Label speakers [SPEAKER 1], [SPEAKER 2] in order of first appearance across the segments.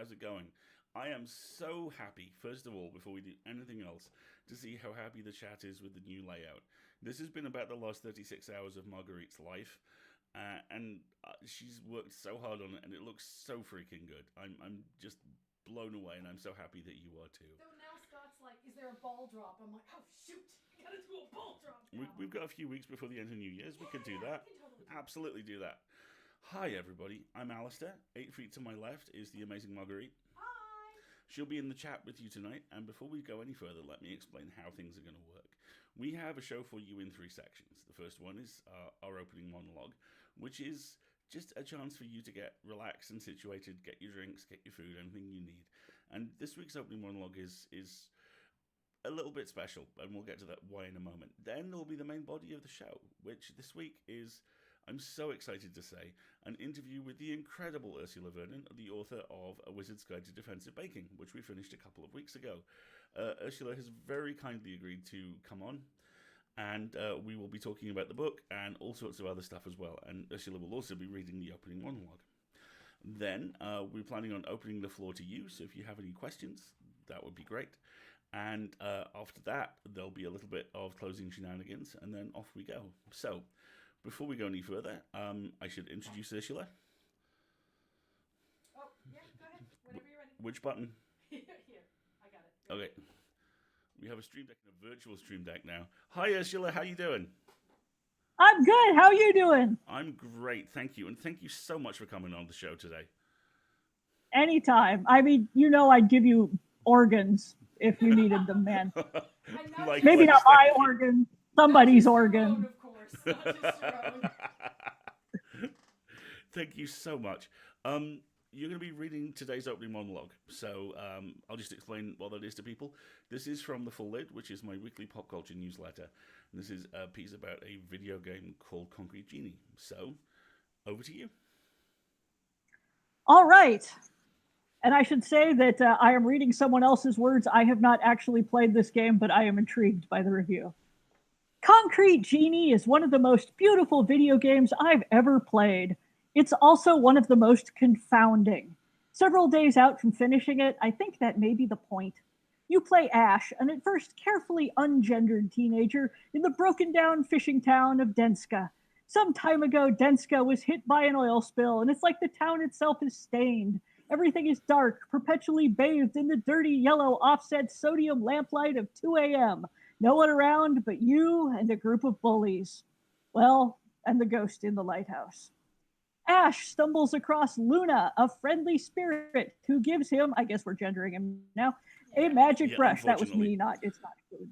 [SPEAKER 1] How's it going? I am so happy, first of all, before we do anything else, to see how happy the chat is with the new layout. This has been about the last 36 hours of Marguerite's life, and she's worked so hard on it, and it looks so freaking good. I'm just blown away, and I'm so happy that you are too.
[SPEAKER 2] So now Scott's like, is there a ball drop? I'm like, oh shoot, I gotta do a ball drop
[SPEAKER 1] We,
[SPEAKER 2] now.
[SPEAKER 1] we've got a few weeks before the end of New Year's. We could do
[SPEAKER 2] Yeah,
[SPEAKER 1] that.
[SPEAKER 2] we can totally do
[SPEAKER 1] Absolutely do that. Hi, everybody. I'm Alistair. 8 feet to my left is the amazing Marguerite.
[SPEAKER 2] that. Hi.
[SPEAKER 1] She'll be in the chat with you tonight, and before we go any further, let me explain how things are going to work. We have a show for you in three sections. The first one is our opening monologue, which is just a chance for you to get relaxed and situated, get your drinks, get your food, anything you need. And this week's opening monologue is a little bit special, and we'll get to that why in a moment. Then there'll be the main body of the show, which this week is, I'm so excited to say, an interview with the incredible Ursula Vernon, the author of A Wizard's Guide to Defensive Baking, which we finished a couple of weeks ago. Ursula has very kindly agreed to come on, and we will be talking about the book and all sorts of other stuff as well. And Ursula will also be reading the opening monologue. Then we're planning on opening the floor to you, so if you have any questions, that would be great. And after that, there'll be a little bit of closing shenanigans, and then off we go. So, before we go any further, I should introduce Ursula.
[SPEAKER 2] Oh, yeah, go ahead. Whenever you're ready.
[SPEAKER 1] Which button?
[SPEAKER 2] Here, I got it.
[SPEAKER 1] Okay. We have a stream deck and a virtual stream deck now. Hi, Ursula. How you doing?
[SPEAKER 3] I'm good. How are you doing?
[SPEAKER 1] I'm great, thank you. And thank you so much for coming on the show today.
[SPEAKER 3] Anytime. I mean, I'd give you organs if you needed them, man.
[SPEAKER 1] Like
[SPEAKER 3] Maybe not
[SPEAKER 1] Wednesday.
[SPEAKER 3] my organ, somebody's organ.
[SPEAKER 2] Of course, not just your own.
[SPEAKER 1] Thank you so much. You're going to be reading today's opening monologue, so I'll just explain what that is to people. This is from The Full Lid, which is my weekly pop culture newsletter. And this is a piece about a video game called Concrete Genie. So, over to you.
[SPEAKER 3] All right. And I should say that I am reading someone else's words. I have not actually played this game, but I am intrigued by the review. Concrete Genie is one of the most beautiful video games I've ever played. It's also one of the most confounding. Several days out from finishing it, I think that may be the point. You play Ash, an at first carefully ungendered teenager in the broken down fishing town of Denska. Some time ago, Denska was hit by an oil spill, and it's like the town itself is stained. Everything is dark, perpetually bathed in the dirty yellow offset sodium lamplight of 2 a.m. No one around but you and a group of bullies. Well, and the ghost in the lighthouse. Ash stumbles across Luna, a friendly spirit who gives him, I guess we're gendering him now, a magic brush. That was me, it's not good.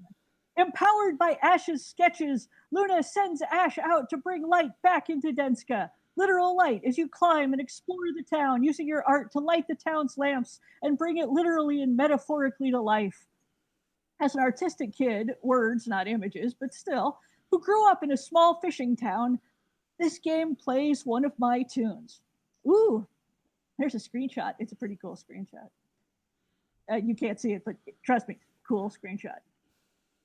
[SPEAKER 3] Empowered by Ash's sketches, Luna sends Ash out to bring light back into Denska. Literal light as you climb and explore the town using your art to light the town's lamps and bring it literally and metaphorically to life. As an artistic kid, words, not images, but still, who grew up in a small fishing town, this game plays one of my tunes. Ooh, there's a screenshot. It's a pretty cool screenshot. You can't see it, but trust me, cool screenshot.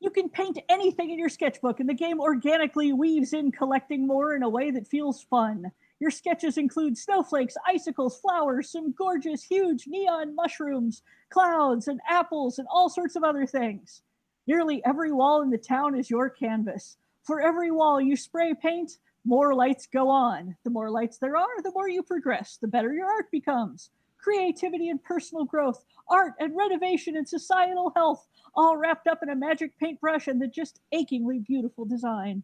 [SPEAKER 3] You can paint anything in your sketchbook, and the game organically weaves in collecting more in a way that feels fun. Your sketches include snowflakes, icicles, flowers, some gorgeous, huge neon mushrooms, clouds, and apples, and all sorts of other things. Nearly every wall in the town is your canvas. For every wall you spray paint, more lights go on. The more lights there are, the more you progress, the better your art becomes. Creativity and personal growth, art and renovation and societal health, all wrapped up in a magic paintbrush and the just achingly beautiful design.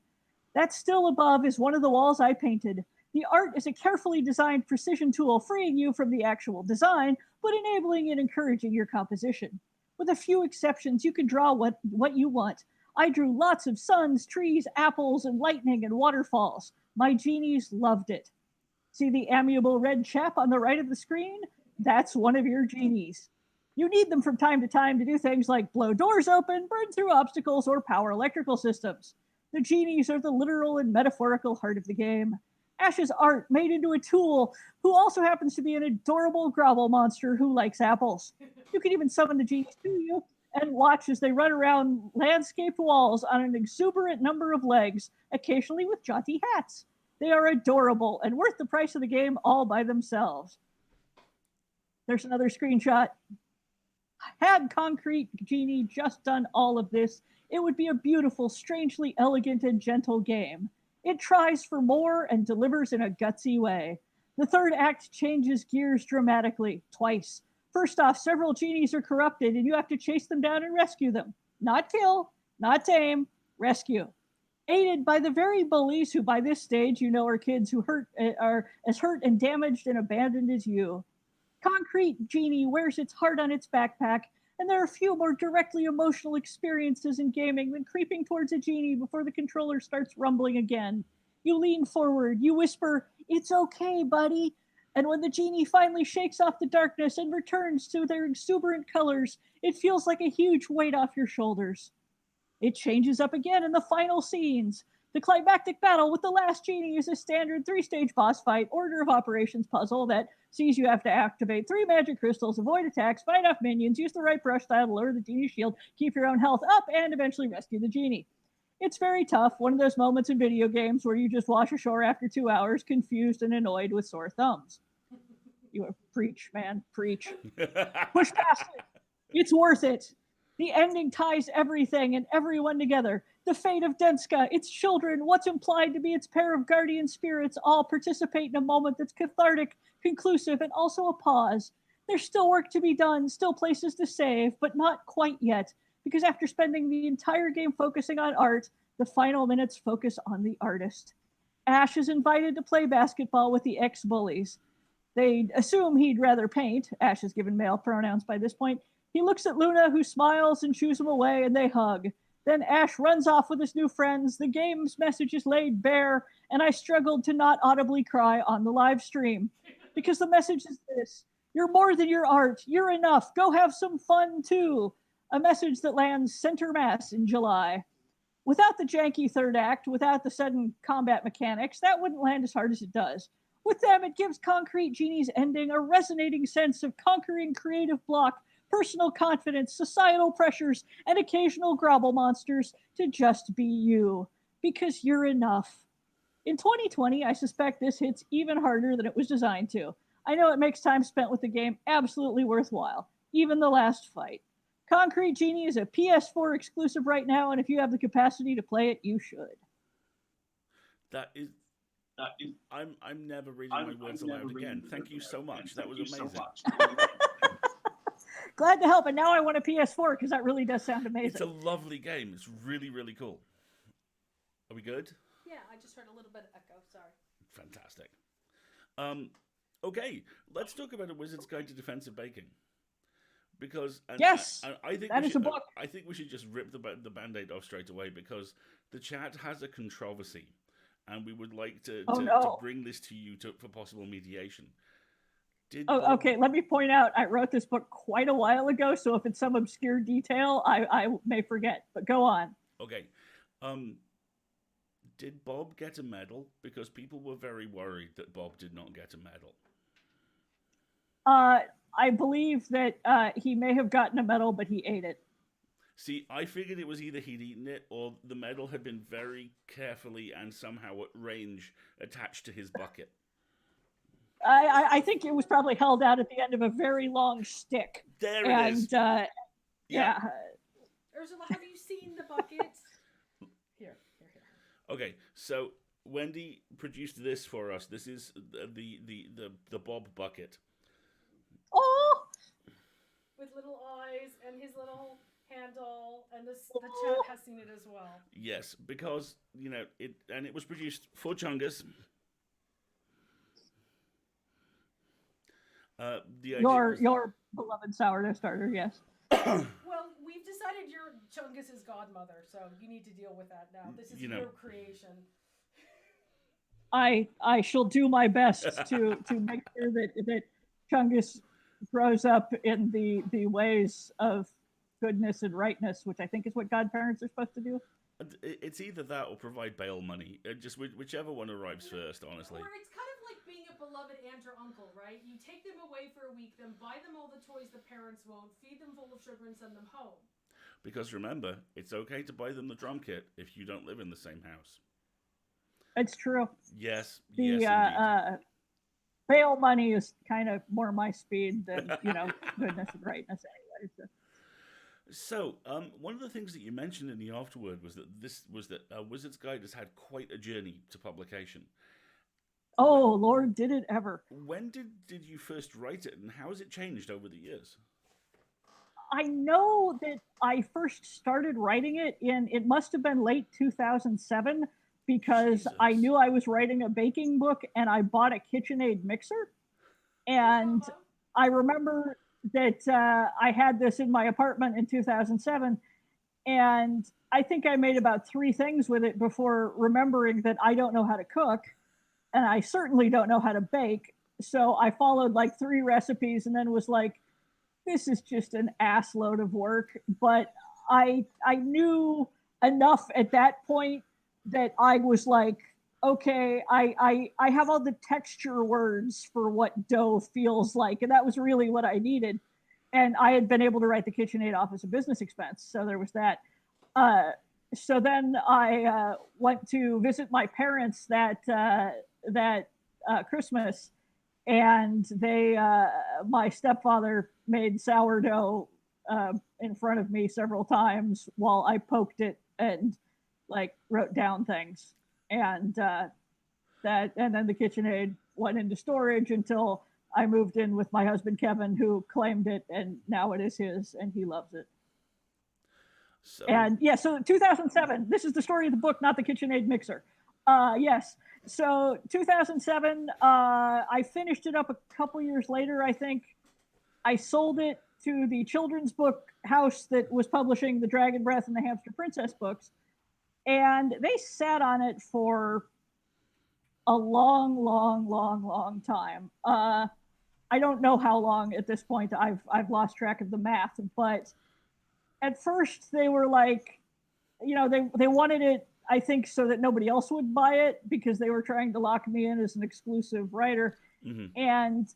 [SPEAKER 3] That still above is one of the walls I painted. The art is a carefully designed precision tool, freeing you from the actual design, but enabling and encouraging your composition. With a few exceptions, you can draw what you want. I drew lots of suns, trees, apples, and lightning and waterfalls. My genies loved it. See the amiable red chap on the right of the screen? That's one of your genies. You need them from time to time to do things like blow doors open, burn through obstacles, or power electrical systems. The genies are the literal and metaphorical heart of the game. Ash's art made into a tool who also happens to be an adorable grovel monster who likes apples. You can even summon the genies to you and watch as they run around landscaped walls on an exuberant number of legs, occasionally with jaunty hats. They are adorable and worth the price of the game all by themselves. There's another screenshot. Had Concrete Genie just done all of this, it would be a beautiful, strangely elegant, and gentle game. It tries for more and delivers in a gutsy way. The third act changes gears dramatically, twice. First off, several genies are corrupted, and you have to chase them down and rescue them. Not kill, not tame, rescue. Aided by the very bullies who, by this stage, you know are kids who are as hurt and damaged and abandoned as you. Concrete Genie wears its heart on its backpack, and there are few more directly emotional experiences in gaming than creeping towards a genie before the controller starts rumbling again. You lean forward, you whisper, "It's okay, buddy." And when the genie finally shakes off the darkness and returns to their exuberant colors, it feels like a huge weight off your shoulders. It changes up again in the final scenes. The climactic battle with the last genie is a standard 3-stage boss fight order of operations puzzle that sees you have to activate 3 magic crystals, avoid attacks, fight off minions, use the right brush style to lower the genie's shield, keep your own health up, and eventually rescue the genie. It's very tough, one of those moments in video games where you just wash ashore after 2 hours, confused and annoyed with sore thumbs. You preach, man, preach. Push past it. It's worth it. The ending ties everything and everyone together. The fate of Denska, its children, what's implied to be its pair of guardian spirits all participate in a moment that's cathartic, conclusive, and also a pause. There's still work to be done, still places to save, but not quite yet, because after spending the entire game focusing on art, the final minutes focus on the artist. Ash is invited to play basketball with the ex-bullies. They assume he'd rather paint. Ash is given male pronouns by this point. He looks at Luna, who smiles and shoos him away, and they hug. Then Ash runs off with his new friends. The game's message is laid bare, and I struggled to not audibly cry on the live stream. Because the message is this: you're more than your art. You're enough. Go have some fun, too. A message that lands center mass in July. Without the janky third act, without the sudden combat mechanics, that wouldn't land as hard as it does. With them, it gives Concrete Genie's ending a resonating sense of conquering creative block, personal confidence, societal pressures, and occasional grobble monsters to just be you. Because you're enough. In 2020, I suspect this hits even harder than it was designed to. I know it makes time spent with the game absolutely worthwhile, even the last fight. Concrete Genie is a PS4 exclusive right now, and if you have the capacity to play it, you should.
[SPEAKER 1] That is. I'm never reading my words aloud again. Thank you so much. That was amazing.
[SPEAKER 3] Glad to help, and now I want a PS4 because that really does sound amazing.
[SPEAKER 1] It's a lovely game. It's really, really cool. Are we good?
[SPEAKER 2] Yeah, I just heard a little bit of echo. Sorry.
[SPEAKER 1] Fantastic. Okay, let's talk about A Wizard's Guide to Defensive Baking. Because
[SPEAKER 3] yes,
[SPEAKER 1] I think
[SPEAKER 3] that is a book.
[SPEAKER 1] I think we should just rip the Band-Aid off straight away because the chat has a controversy, and we would like to bring this to you for possible mediation.
[SPEAKER 3] Okay, let me point out, I wrote this book quite a while ago, so if it's some obscure detail, I may forget, but go on.
[SPEAKER 1] Okay. Did Bob get a medal? Because people were very worried that Bob did not get a medal.
[SPEAKER 3] I believe that he may have gotten a medal, but he ate it.
[SPEAKER 1] See, I figured it was either he'd eaten it or the medal had been very carefully and somehow at range attached to his bucket.
[SPEAKER 3] I think it was probably held out at the end of a very long stick.
[SPEAKER 1] There it is.
[SPEAKER 3] Yeah.
[SPEAKER 2] Ursula, have you seen the bucket? Here.
[SPEAKER 1] Okay, so Wendy produced this for us. This is the Bob bucket.
[SPEAKER 3] Oh!
[SPEAKER 2] With little eyes and his little handle, and the chat has seen it as well.
[SPEAKER 1] Yes, because it was produced for Chungus.
[SPEAKER 3] Your beloved sourdough starter, yes.
[SPEAKER 2] Well, we've decided you're Chungus's godmother, so you need to deal with that now. This is your creation.
[SPEAKER 3] I shall do my best to make sure that Chungus grows up in the ways of goodness and rightness, which I think is what godparents are supposed to do.
[SPEAKER 1] It's either that or provide bail money. Just whichever one arrives first, honestly.
[SPEAKER 2] Or it's kind of like being a beloved aunt or uncle, right? You take them away for a week, then buy them all the toys the parents won't, feed them full of sugar, and send them home.
[SPEAKER 1] Because remember, it's okay to buy them the drum kit if you don't live in the same house.
[SPEAKER 3] It's true.
[SPEAKER 1] Yes,
[SPEAKER 3] indeed. bail money is kind of more my speed than, goodness and rightness anyway.
[SPEAKER 1] So, one of the things that you mentioned in the afterword was that Wizard's Guide has had quite a journey to publication.
[SPEAKER 3] Oh, Lord, did it ever.
[SPEAKER 1] When did you first write it, and how has it changed over the years?
[SPEAKER 3] I know that I first started writing it must have been late 2007, because
[SPEAKER 1] Jesus.
[SPEAKER 3] I knew I was writing a baking book and I bought a KitchenAid mixer. And I remember that I had this in my apartment in 2007, and I think I made about 3 things with it before remembering that I don't know how to cook, and I certainly don't know how to bake. So I followed like 3 recipes and then was like, this is just an ass load of work. But I knew enough at that point that I was like, okay, I have all the texture words for what dough feels like, and that was really what I needed. And I had been able to write the KitchenAid off as a business expense, so there was that. So then I went to visit my parents that Christmas, and my stepfather made sourdough in front of me several times while I poked it and like wrote down things. And and then the KitchenAid went into storage until I moved in with my husband Kevin, who claimed it, and now it is his, and he loves it. So 2007. This is the story of the book, not the KitchenAid mixer. Yes. So 2007. I finished it up a couple years later, I think. I sold it to the children's book house that was publishing the Dragon Breath and the Hamster Princess books, and they sat on it for a long time. I don't know how long at this point. I've lost track of the math, but at first they were like, they wanted it, I think, so that nobody else would buy it because they were trying to lock me in as an exclusive writer.
[SPEAKER 1] Mm-hmm.
[SPEAKER 3] And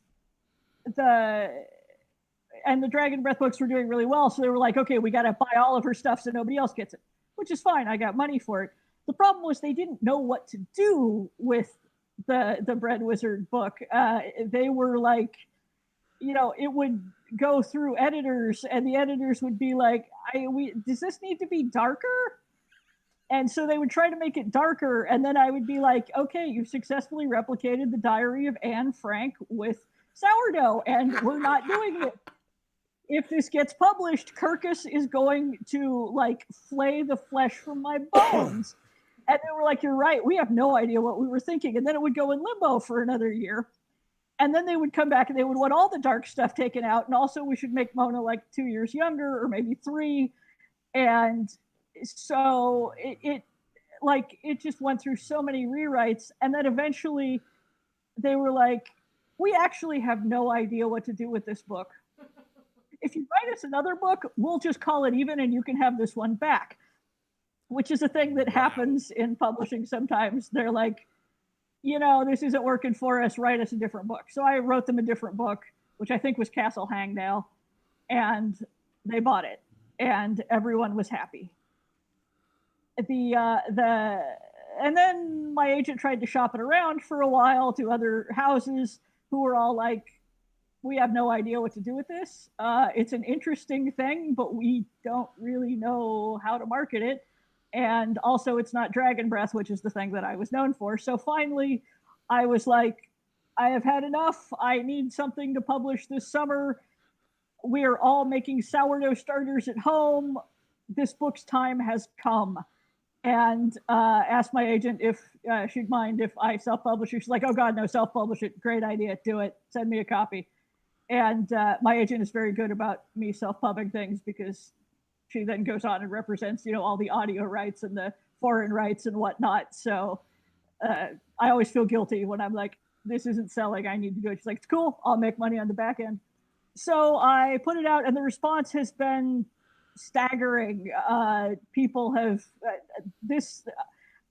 [SPEAKER 3] the Dragon Breath books were doing really well, so they were like, okay, we got to buy all of her stuff so nobody else gets it, which is fine. I got money for it. The problem was they didn't know what to do with the Bread Wizard book. They were like, it would go through editors, and the editors would be like, does this need to be darker? And so they would try to make it darker, and then I would be like, okay, you've successfully replicated the Diary of Anne Frank with sourdough, and we're not doing it. If this gets published, Kirkus is going to like flay the flesh from my bones. And they were like, you're right, we have no idea what we were thinking. And then it would go in limbo for another year. And then they would come back and they would want all the dark stuff taken out. And also we should make Mona like 2 years younger, or maybe 3. And so it just went through so many rewrites. And then eventually they were like, we actually have no idea what to do with this book. If you write us another book, we'll just call it even and you can have this one back, which is a thing that happens in publishing sometimes. They're like, this isn't working for us, write us a different book. So I wrote them a different book, which I think was Castle Hangdale, and they bought it, and everyone was happy. And then my agent tried to shop it around for a while to other houses who were all like, we have no idea what to do with this. It's an interesting thing, but we don't really know how to market it. And also it's not Dragon Breath, which is the thing that I was known for. So finally I was like, I have had enough. I need something to publish this summer. We are all making sourdough starters at home. This book's time has come. And asked my agent if she'd mind if I self-publish it. She's like, oh God, no, self-publish it. Great idea. Do it. Send me a copy. And my agent is very good about me self-pubbing things, because she then goes on and represents, all the audio rights and the foreign rights and whatnot. So I always feel guilty when I'm like, this isn't selling, I need to go. She's like, it's cool, I'll make money on the back end. So I put it out, and the response has been staggering. People have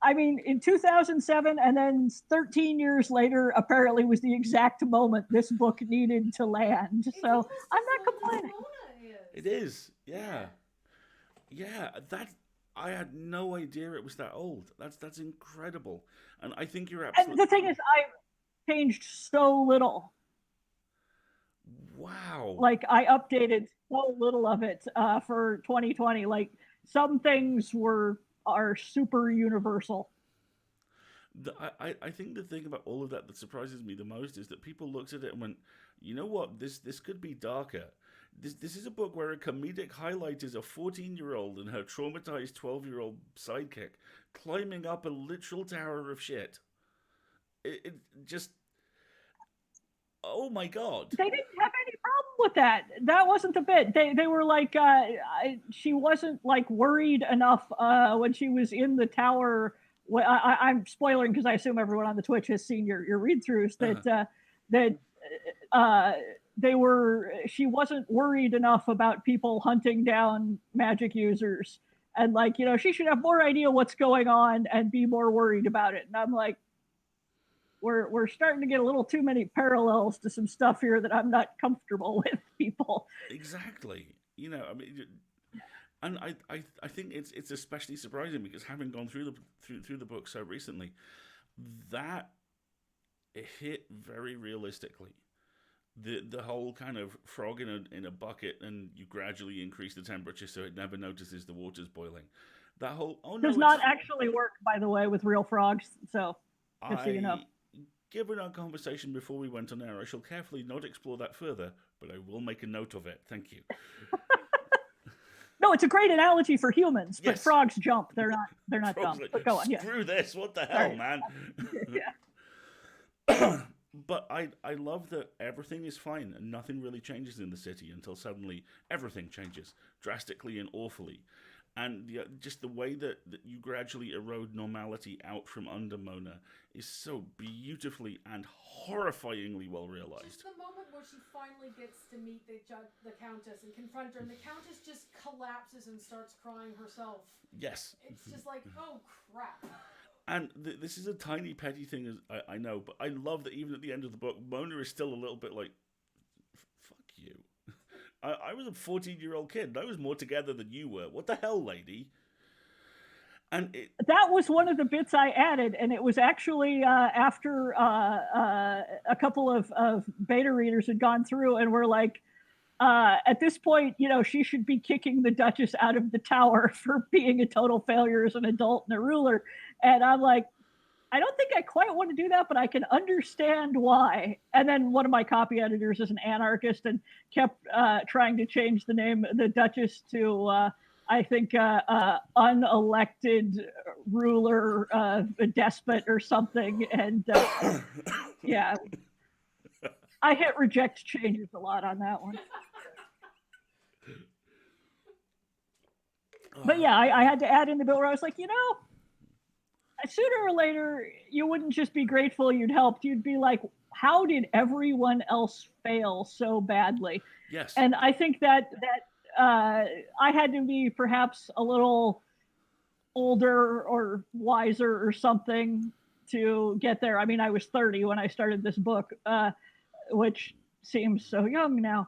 [SPEAKER 3] in 2007, and then 13 years later, apparently was the exact moment this book needed to land. So I'm not complaining.
[SPEAKER 1] It is, yeah. That I had no idea it was that old. That's incredible, and I think you're absolutely.
[SPEAKER 3] And the thing is, changed so little.
[SPEAKER 1] Wow.
[SPEAKER 3] Like I updated so little of it for 2020. Like some things are super universal.
[SPEAKER 1] I think the thing about all of that surprises me the most is that people looked at it and went, you know what, this could be darker. This is a book where a comedic highlight is a 14-year-old and her traumatized 12-year-old sidekick climbing up a literal tower of shit. It just, oh my god.
[SPEAKER 3] They didn't have any problem with that. That wasn't the bit. They were like, she wasn't like worried enough when she was in the tower. Well, I'm spoiling because I assume everyone on the Twitch has seen your read throughs that she wasn't worried enough about people hunting down magic users, and like, you know, she should have more idea what's going on and be more worried about it. And I'm like, we're starting to get a little too many parallels to some stuff here that I'm not comfortable with, people.
[SPEAKER 1] Exactly. You know, I mean, and I think it's especially surprising because having gone through the book so recently, that it hit very realistically. The whole kind of frog in a bucket and you gradually increase the temperature so it never notices the water's boiling. That whole
[SPEAKER 3] does not actually work, by the way, with real frogs. So just so you know.
[SPEAKER 1] Given our conversation before we went on air, I shall carefully not explore that further, but I will make a note of it. Thank you.
[SPEAKER 3] No, it's a great analogy for humans, but
[SPEAKER 1] yes.
[SPEAKER 3] Frogs jump. They're not dumb.
[SPEAKER 1] Like,
[SPEAKER 3] but go on.
[SPEAKER 1] Screw this. What the hell,
[SPEAKER 3] Sorry.
[SPEAKER 1] Man?
[SPEAKER 3] Yeah.
[SPEAKER 1] But I love that everything is fine and nothing really changes in the city until suddenly everything changes drastically and awfully. And just the way that you gradually erode normality out from under Mona is so beautifully and horrifyingly well realized.
[SPEAKER 2] Just the moment where she finally gets to meet the Countess and confront her, and the Countess just collapses and starts crying herself.
[SPEAKER 1] Yes.
[SPEAKER 2] It's just like, oh crap.
[SPEAKER 1] And this is a tiny petty thing, I know, but I love that even at the end of the book, Mona is still a little bit like, fuck you. I was a 14-year-old kid, and I was more together than you were. What the hell, lady? And
[SPEAKER 3] that was one of the bits I added, and it was actually after a couple of beta readers had gone through and were like, at this point, you know, she should be kicking the Duchess out of the tower for being a total failure as an adult and a ruler. And I'm like, I don't think I quite want to do that, but I can understand why. And then one of my copy editors is an anarchist and kept trying to change the name of the Duchess to, I think, unelected ruler, a despot or something. And yeah, I hit reject changes a lot on that one. But yeah, I had to add in the bit where I was like, you know, sooner or later, you wouldn't just be grateful you'd helped. You'd be like, how did everyone else fail so badly?
[SPEAKER 1] Yes.
[SPEAKER 3] And I think that I had to be perhaps a little older or wiser or something to get there. I mean, I was 30 when I started this book, which seems so young now.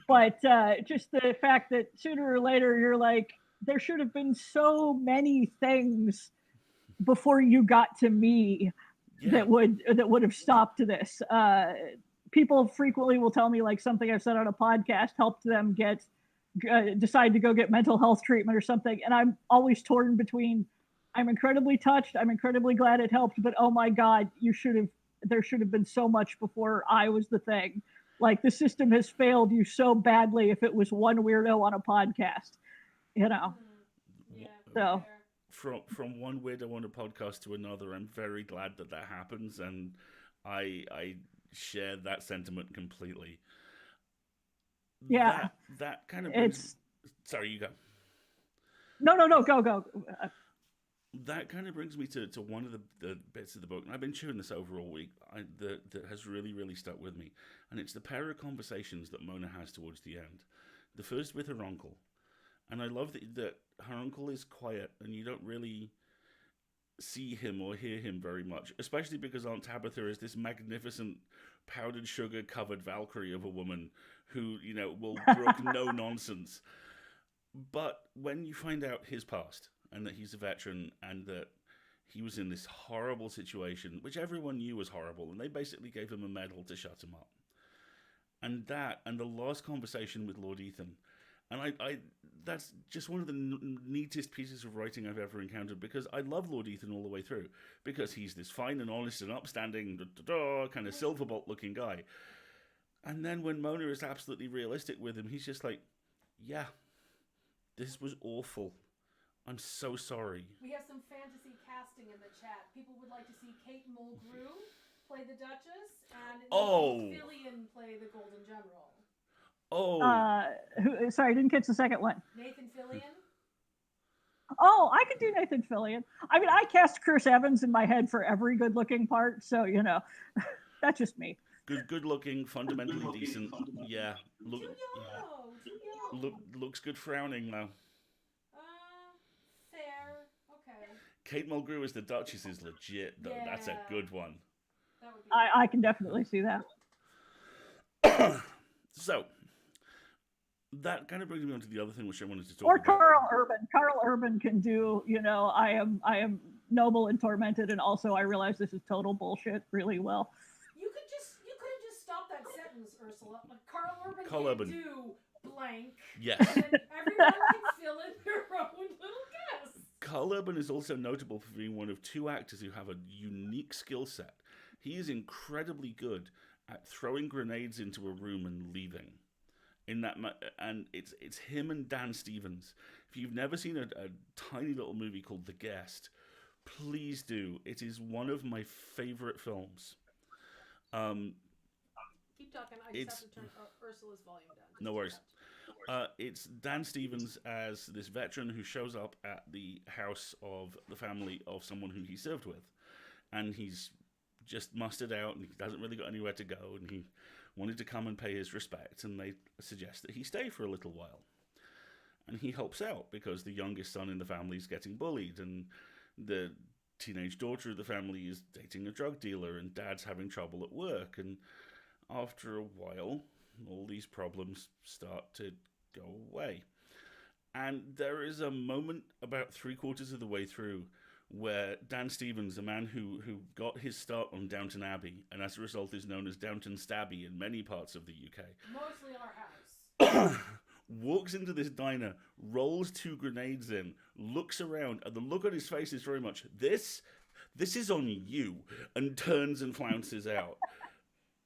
[SPEAKER 3] But just the fact that sooner or later you're like, there should have been so many things before you got to me that would have stopped this. People frequently will tell me like something I've said on a podcast helped them decide to go get mental health treatment or something. And I'm always torn between, I'm incredibly touched. I'm incredibly glad it helped, but oh my God, there should have been so much before I was the thing. Like the system has failed you so badly if it was one weirdo on a podcast. You know,
[SPEAKER 2] yeah,
[SPEAKER 3] so
[SPEAKER 1] from one weirdo on a podcast to another, I'm very glad that happens, and I share that sentiment completely.
[SPEAKER 3] Yeah,
[SPEAKER 1] that kind of brings. Sorry, you go.
[SPEAKER 3] No, go.
[SPEAKER 1] That kind of brings me to one of the bits of the book, and I've been chewing this over all week, that has really, really stuck with me, and it's the pair of conversations that Mona has towards the end. The first with her uncle. And I love that her uncle is quiet and you don't really see him or hear him very much, especially because Aunt Tabitha is this magnificent powdered sugar covered Valkyrie of a woman who, you know, will brook no nonsense. But when you find out his past and that he's a veteran and that he was in this horrible situation, which everyone knew was horrible, and they basically gave him a medal to shut him up. And that, and the last conversation with Lord Ethan, and I that's just one of the neatest pieces of writing I've ever encountered, because I love Lord Ethan all the way through, because he's this fine and honest and upstanding, kind of Silverbolt looking guy. And then when Mona is absolutely realistic with him, he's just like, yeah, this was awful. I'm so sorry.
[SPEAKER 2] We have some fantasy casting in the chat. People would like to see Kate Mulgrew play the Duchess and Nathan Fillion play the Golden General.
[SPEAKER 3] Sorry, I didn't catch the second one.
[SPEAKER 2] Nathan Fillion?
[SPEAKER 3] Oh, I could do Nathan Fillion. I mean, I cast Chris Evans in my head for every good-looking part, so, that's just me.
[SPEAKER 1] Good looking, fundamentally decent. Yeah.
[SPEAKER 2] Too young.
[SPEAKER 1] Looks good frowning, though.
[SPEAKER 2] Fair. Okay.
[SPEAKER 1] Kate Mulgrew as the Duchess is legit, though. Yeah. That's a good one.
[SPEAKER 2] That would be
[SPEAKER 3] I can definitely see that.
[SPEAKER 1] So, that kind of brings me on to the other thing which I wanted to talk
[SPEAKER 3] about.
[SPEAKER 1] Or
[SPEAKER 3] Carl Urban. Carl Urban can do, I am noble and tormented, and also I realize this is total bullshit really well.
[SPEAKER 2] You could have just stopped that sentence, Ursula. Carl Urban can do blank.
[SPEAKER 1] Yes.
[SPEAKER 2] And then everyone can fill in their own little guess.
[SPEAKER 1] Carl Urban is also notable for being one of two actors who have a unique skill set. He is incredibly good at throwing grenades into a room and leaving. And it's him and Dan Stevens. If you've never seen a tiny little movie called The Guest, please do. It is one of my favorite films.
[SPEAKER 2] Keep talking. I just have to turn Ursula's volume down.
[SPEAKER 1] No worries. It's Dan Stevens as this veteran who shows up at the house of the family of someone who he served with. And he's just mustered out and he hasn't really got anywhere to go, and he wanted to come and pay his respects, and they suggest that he stay for a little while. And he helps out because the youngest son in the family is getting bullied, and the teenage daughter of the family is dating a drug dealer, and dad's having trouble at work. And after a while, all these problems start to go away. And there is a moment about 3/4 of the way through where Dan Stevens, a man who got his start on Downton Abbey, and as a result is known as Downton Stabby in many parts of the UK.
[SPEAKER 2] Mostly our house.
[SPEAKER 1] Walks into this diner, rolls 2 grenades in, looks around, and the look on his face is very much, this is on you, and turns and flounces out.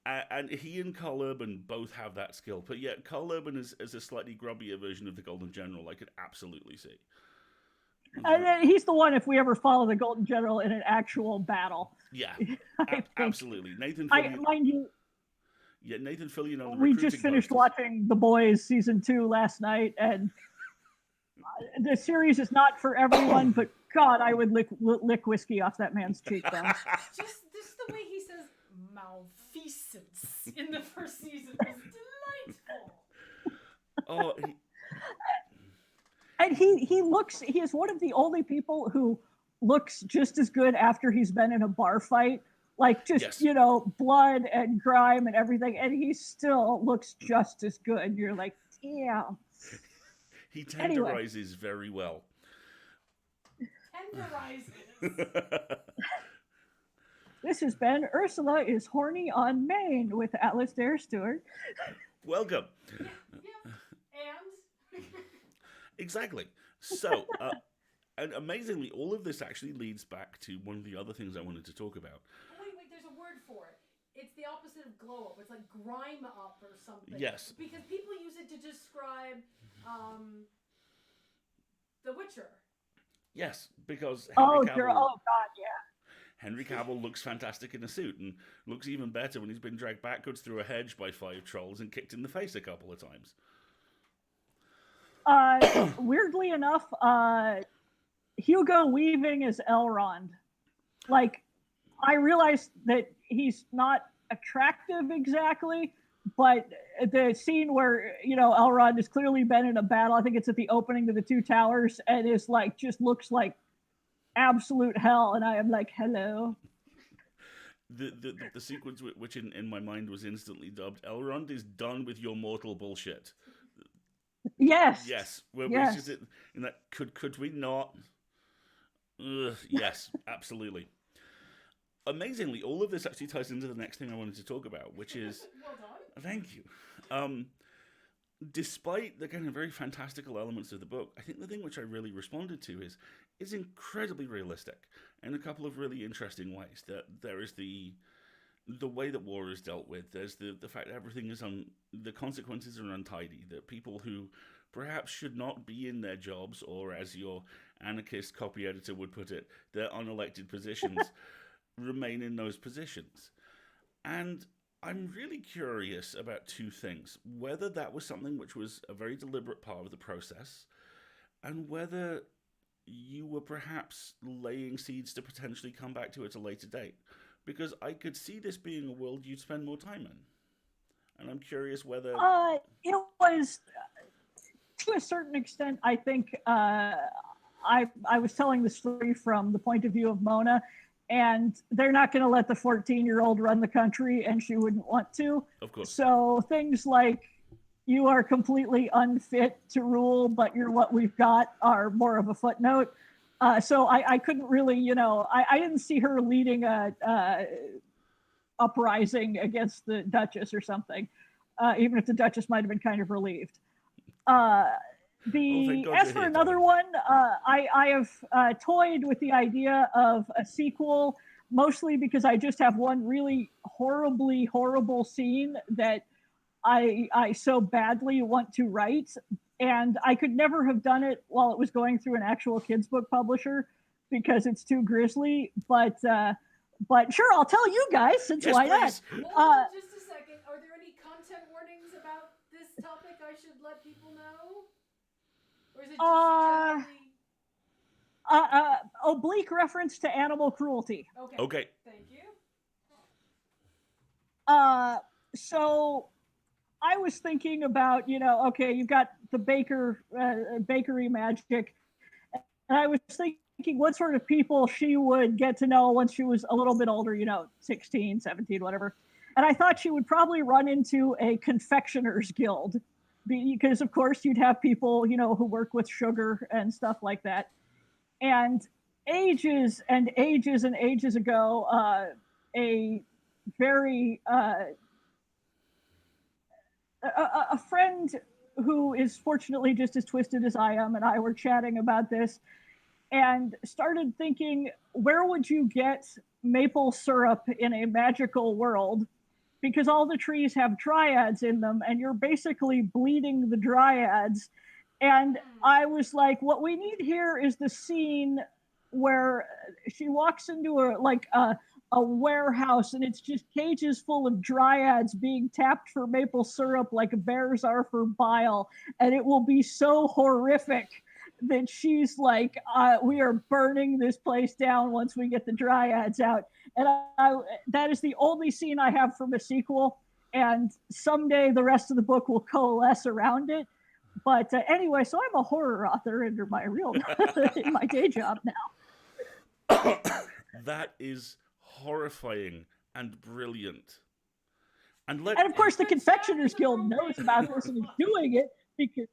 [SPEAKER 1] And he and Carl Urban both have that skill, but yet Carl Urban is a slightly grubbier version of the Golden General, I could absolutely see.
[SPEAKER 3] He's the one if we ever follow the Golden General in an actual battle.
[SPEAKER 1] Yeah, absolutely. Nathan Fillion,
[SPEAKER 3] mind you,
[SPEAKER 1] Nathan Fillion on the
[SPEAKER 3] we just finished watching The Boys season 2 last night, and the series is not for everyone, but God, I would lick whiskey off that man's cheekbones.
[SPEAKER 2] Just the way he says malfeasance in the first season was delightful.
[SPEAKER 3] And he is one of the only people who looks just as good after he's been in a bar fight. Like just,
[SPEAKER 1] yes.
[SPEAKER 3] Blood and grime and everything. And he still looks just as good. You're like, damn.
[SPEAKER 1] He tenderizes very well.
[SPEAKER 2] Tenderizes.
[SPEAKER 3] This has been Ursula is Horny on Maine with Alistair Stewart.
[SPEAKER 1] Welcome.
[SPEAKER 2] Yeah. And?
[SPEAKER 1] Exactly. So, and amazingly, all of this actually leads back to one of the other things I wanted to talk about.
[SPEAKER 2] Wait, there's a word for it. It's the opposite of glow up. It's like grime up or something.
[SPEAKER 1] Yes.
[SPEAKER 2] Because people use it to describe The Witcher.
[SPEAKER 1] Yes, because
[SPEAKER 3] God, yeah.
[SPEAKER 1] Henry Cavill looks fantastic in a suit and looks even better when he's been dragged backwards through a hedge by 5 trolls and kicked in the face a couple of times.
[SPEAKER 3] Weirdly enough, Hugo Weaving is Elrond. Like, I realize that he's not attractive exactly, but the scene where, Elrond has clearly been in a battle, I think it's at the opening of the 2 towers, and is like, just looks like absolute hell, and I am like, hello.
[SPEAKER 1] The sequence which in my mind was instantly dubbed, Elrond is done with your mortal bullshit.
[SPEAKER 3] Yes.
[SPEAKER 1] Yes. Where
[SPEAKER 3] yes.
[SPEAKER 1] Just in that, could we not? Yes, absolutely. Amazingly, all of this actually ties into the next thing I wanted to talk about, which is
[SPEAKER 2] Well done.
[SPEAKER 1] thank you. Um, Despite the kind of very fantastical elements of the book, I think the thing which I really responded to is incredibly realistic in a couple of really interesting ways. That there is the way that war is dealt with. There's the fact that everything is the consequences are untidy. That people who perhaps should not be in their jobs, or as your anarchist copy editor would put it, their unelected positions, remain in those positions. And I'm really curious about two things: whether that was something which was a very deliberate part of the process, and whether you were perhaps laying seeds to potentially come back to it at a later date. Because I could see this being a world you'd spend more time in. And I'm curious whether.
[SPEAKER 3] It was, to a certain extent, I think I was telling the story from the point of view of Mona, and they're not going to let the 14-year-old run the country, and she wouldn't want to.
[SPEAKER 1] Of course.
[SPEAKER 3] So things like you are completely unfit to rule, but you're what we've got are more of a footnote. So I couldn't really, I didn't see her leading a uprising against the Duchess or something, even if the Duchess might have been kind of relieved. As for another one, I have toyed with the idea of a sequel, mostly because I just have one really horribly horrible scene that I so badly want to write, and I could never have done it while it was going through an actual kids book publisher because it's too grisly. But sure, I'll tell you guys, since
[SPEAKER 1] yes,
[SPEAKER 3] why
[SPEAKER 1] please.
[SPEAKER 3] not?
[SPEAKER 2] Hold on just a second. Are there any content warnings about this topic I should let people know? Or is it just generally...
[SPEAKER 3] Oblique reference to animal cruelty.
[SPEAKER 1] Okay.
[SPEAKER 2] Thank you.
[SPEAKER 3] So I was thinking about, okay, you've got the bakery magic, and I was thinking what sort of people she would get to know once she was a little bit older, 16, 17, whatever. And I thought she would probably run into a confectioner's guild, because of course you'd have people, who work with sugar and stuff like that. And ages and ages and ages ago, a very a friend who is fortunately just as twisted as I am and I were chatting about this and started thinking, where would you get maple syrup in a magical world? Because all the trees have dryads in them and you're basically bleeding the dryads. And I was like, what we need here is the scene where she walks into a warehouse and it's just cages full of dryads being tapped for maple syrup like bears are for bile. And it will be so horrific that she's like, we are burning this place down once we get the dryads out. And that is the only scene I have from a sequel. And someday the rest of the book will coalesce around it. But anyway, so I'm a horror author under my in my day job now.
[SPEAKER 1] That is horrifying and brilliant. And
[SPEAKER 3] of course, the Confectioners Guild knows about this and is doing it because.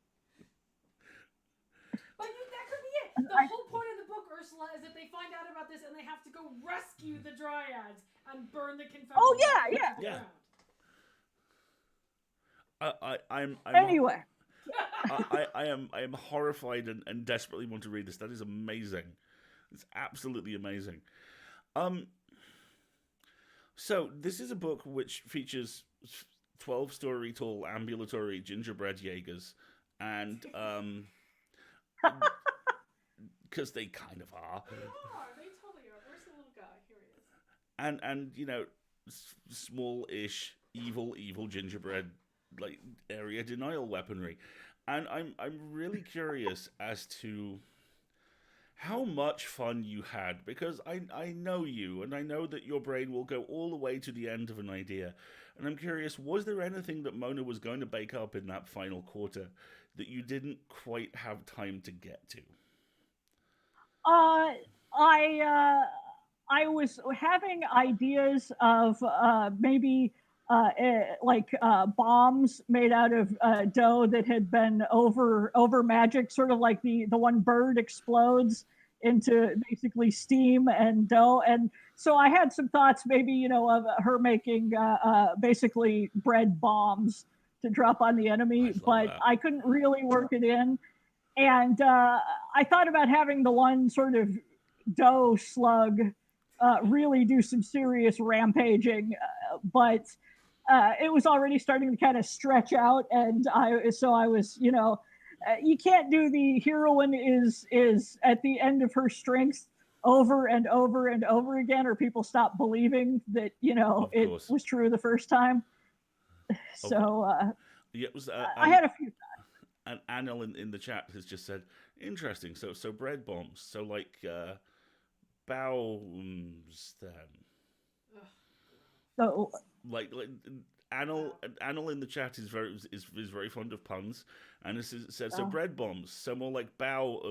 [SPEAKER 2] But that could be it. The whole point of the book, Ursula, is that they find out about this and they have to go rescue the dryads and burn the Confectioners.
[SPEAKER 3] Oh yeah.
[SPEAKER 1] I'm
[SPEAKER 3] anyway.
[SPEAKER 1] I am horrified and desperately want to read this. That is amazing. It's absolutely amazing. So this is a book which features 12 story tall ambulatory gingerbread Jaegers, and because they kind of are.
[SPEAKER 2] They totally are. Where's the little guy? Here he is.
[SPEAKER 1] And small-ish evil gingerbread like area denial weaponry. And I'm really curious as to how much fun you had, because I know you, and I know that your brain will go all the way to the end of an idea. And I'm curious, was there anything that Mona was going to bake up in that final quarter that you didn't quite have time to get to?
[SPEAKER 3] I was having ideas of maybe bombs made out of dough that had been over magic, sort of like the one bird explodes into basically steam and dough. And so I had some thoughts, maybe, of her making basically bread bombs to drop on the enemy, but
[SPEAKER 1] that.
[SPEAKER 3] I couldn't really work it in. And I thought about having the one sort of dough slug really do some serious rampaging, but it was already starting to kind of stretch out, and I was, you can't do the heroine is at the end of her strength over and over and over again, or people stop believing that it was true the first time. So
[SPEAKER 1] yeah, it was.
[SPEAKER 3] I had a few thoughts.
[SPEAKER 1] And Anil in the chat has just said, interesting. So bread bombs. So like bombs then.
[SPEAKER 3] So
[SPEAKER 1] like Anil in the chat is very fond of puns, and this said so bread bombs. So more like bow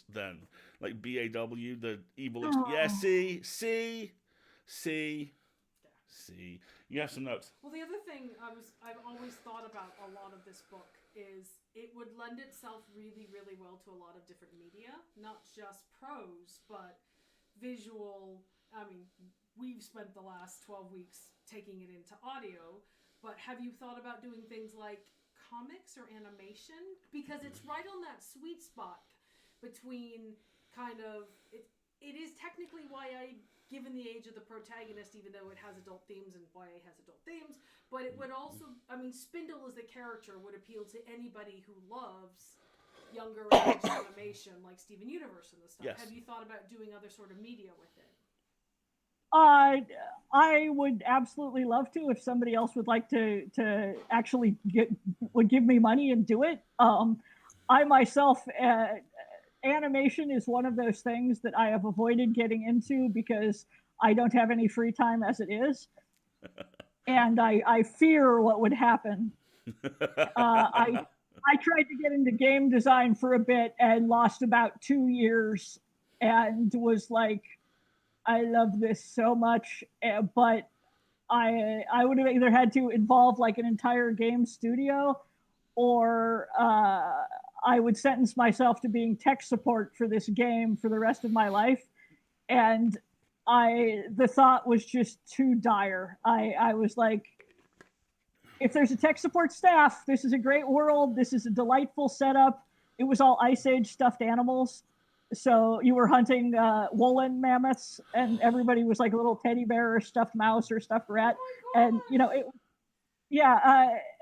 [SPEAKER 1] then, like BAW, the evil. Yeah, see. You have some notes.
[SPEAKER 2] Well, the other thing I've always thought about a lot of this book is it would lend itself really, really well to a lot of different media, not just prose, but visual. I mean, we've spent the last 12 weeks taking it into audio, but have you thought about doing things like comics or animation? Because it's right on that sweet spot between kind of it is technically YA given the age of the protagonist, even though it has adult themes and YA has adult themes, but it would also, I mean, Spindle as the character would appeal to anybody who loves younger age animation like Steven Universe and the stuff.
[SPEAKER 1] Yes.
[SPEAKER 2] Have you thought about doing other sort of media with it?
[SPEAKER 3] I would absolutely love to if somebody else would like to actually would give me money and do it. I myself, animation is one of those things that I have avoided getting into because I don't have any free time as it is, and I fear what would happen. I tried to get into game design for a bit and lost about 2 years, and was like, I love this so much, but I would have either had to involve like an entire game studio, or I would sentence myself to being tech support for this game for the rest of my life. And the thought was just too dire. I was like, if there's a tech support staff, this is a great world. This is a delightful setup. It was all Ice Age stuffed animals. So you were hunting woolen mammoths, and everybody was like a little teddy bear or stuffed mouse or stuffed rat. And,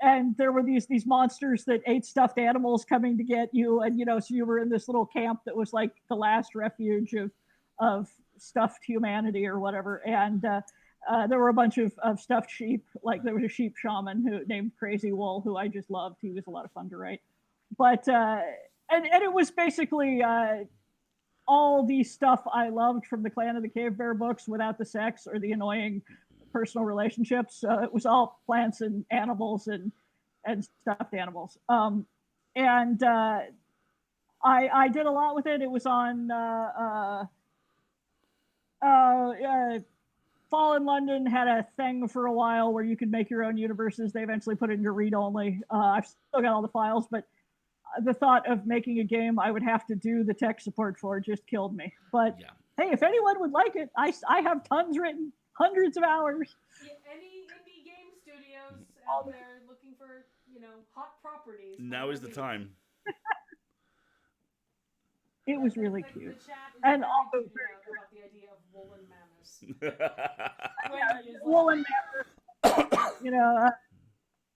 [SPEAKER 3] and there were these monsters that ate stuffed animals coming to get you. And, so you were in this little camp that was like the last refuge of stuffed humanity or whatever. And there were a bunch of stuffed sheep. Like there was a sheep shaman named Crazy Wool, who I just loved. He was a lot of fun to write. But, and it was basically all the stuff I loved from the Clan of the Cave Bear books without the sex or the annoying personal relationships. It was all plants and animals and stuffed animals. And I did a lot with it. It was on Fallen London had a thing for a while where you could make your own universes. They eventually put it into read-only. I've still got all the files, but the thought of making a game I would have to do the tech support for just killed me. But hey, if anyone would like it, I have tons written, hundreds of hours.
[SPEAKER 2] Yeah, any indie game studios out there looking for, hot properties.
[SPEAKER 1] Now is the time.
[SPEAKER 3] It was really cute.
[SPEAKER 2] The chat is
[SPEAKER 3] and
[SPEAKER 2] very
[SPEAKER 3] also
[SPEAKER 2] about the idea of woolen mammoths.
[SPEAKER 3] Woolen mammoths.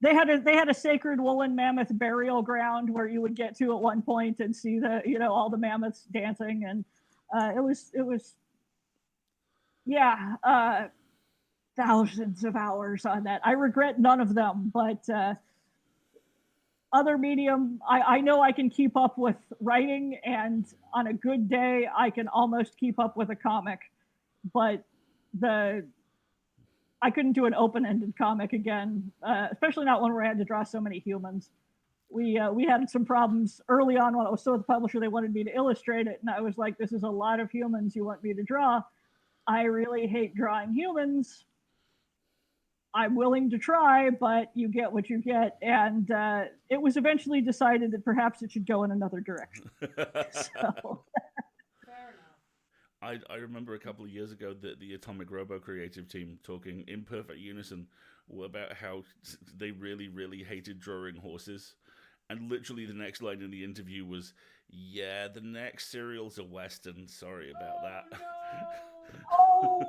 [SPEAKER 3] They had a sacred woolen mammoth burial ground where you would get to at one point and see all the mammoths dancing, and it was thousands of hours on that. I regret none of them, but other medium, I know I can keep up with writing, and on a good day I can almost keep up with a comic, but I couldn't do an open-ended comic again, especially not one where I had to draw so many humans. We had some problems early on when I was still at the publisher. They wanted me to illustrate it, and I was like, this is a lot of humans you want me to draw. I really hate drawing humans. I'm willing to try, but you get what you get. And it was eventually decided that perhaps it should go in another direction. So.
[SPEAKER 2] Fair enough.
[SPEAKER 1] I remember a couple of years ago that the Atomic Robo creative team talking in perfect unison about how they really, really hated drawing horses. And literally the next line in the interview was, yeah, the next serial's a Western. Sorry about that.
[SPEAKER 3] Oh,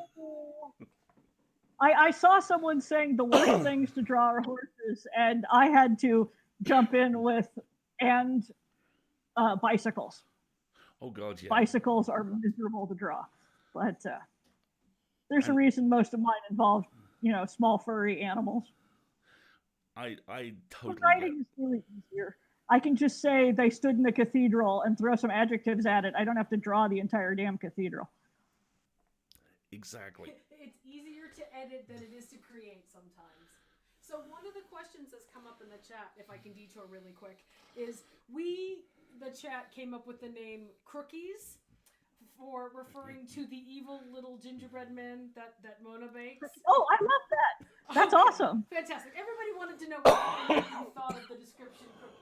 [SPEAKER 3] I saw someone saying the worst things to draw are horses, and I had to jump in with bicycles.
[SPEAKER 1] Oh, God, yeah.
[SPEAKER 3] Bicycles are miserable to draw, but there's a reason most of mine involve, small furry animals.
[SPEAKER 1] I totally
[SPEAKER 3] writing is really easier. I can just say they stood in a cathedral and throw some adjectives at it. I don't have to draw the entire damn cathedral.
[SPEAKER 1] Exactly.
[SPEAKER 2] It's easier to edit than it is to create sometimes. So one of the questions that's come up in the chat, if I can detour really quick, is the chat came up with the name Crookies for referring to the evil little gingerbread man that Mona bakes.
[SPEAKER 3] Oh, I love that. That's awesome.
[SPEAKER 2] Fantastic. Everybody wanted to know what you thought of the description Cookies.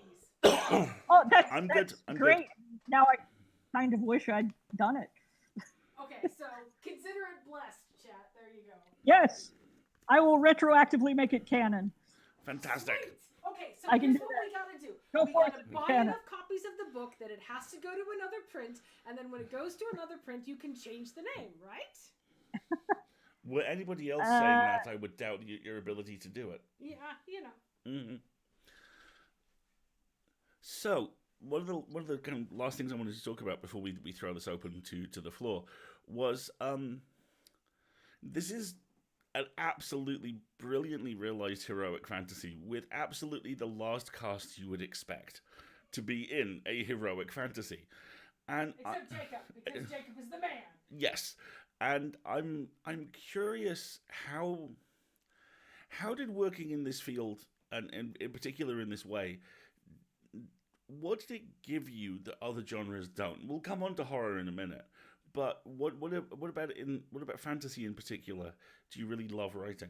[SPEAKER 3] Oh, that's
[SPEAKER 1] I'm
[SPEAKER 3] great.
[SPEAKER 1] Good.
[SPEAKER 3] Now I kind of wish I'd done it.
[SPEAKER 2] Okay, so consider it blessed, chat. There you go.
[SPEAKER 3] Yes. I will retroactively make it canon.
[SPEAKER 1] Fantastic.
[SPEAKER 2] Sweet. Okay, so
[SPEAKER 3] I can
[SPEAKER 2] here's
[SPEAKER 3] do
[SPEAKER 2] what
[SPEAKER 3] that.
[SPEAKER 2] we gotta do.
[SPEAKER 3] Go
[SPEAKER 2] We
[SPEAKER 3] for
[SPEAKER 2] gotta
[SPEAKER 3] it,
[SPEAKER 2] buy
[SPEAKER 3] canon.
[SPEAKER 2] enough copies of the book that it has to go to another print, and then when it goes to another print, you can change the name, right?
[SPEAKER 1] Were anybody else saying that, I would doubt your ability to do it.
[SPEAKER 2] Yeah, you know.
[SPEAKER 1] Mm-hmm. So, one of the kind of last things I wanted to talk about before we throw this open to the floor was this is an absolutely brilliantly realized heroic fantasy with absolutely the last cast you would expect to be in a heroic fantasy. And
[SPEAKER 2] Except Jacob, because Jacob is the man.
[SPEAKER 1] Yes. And I'm curious how did working in this field and in particular in this way, what did it give you that other genres don't? We'll come on to horror in a minute, but what about fantasy in particular? Do you really love writing?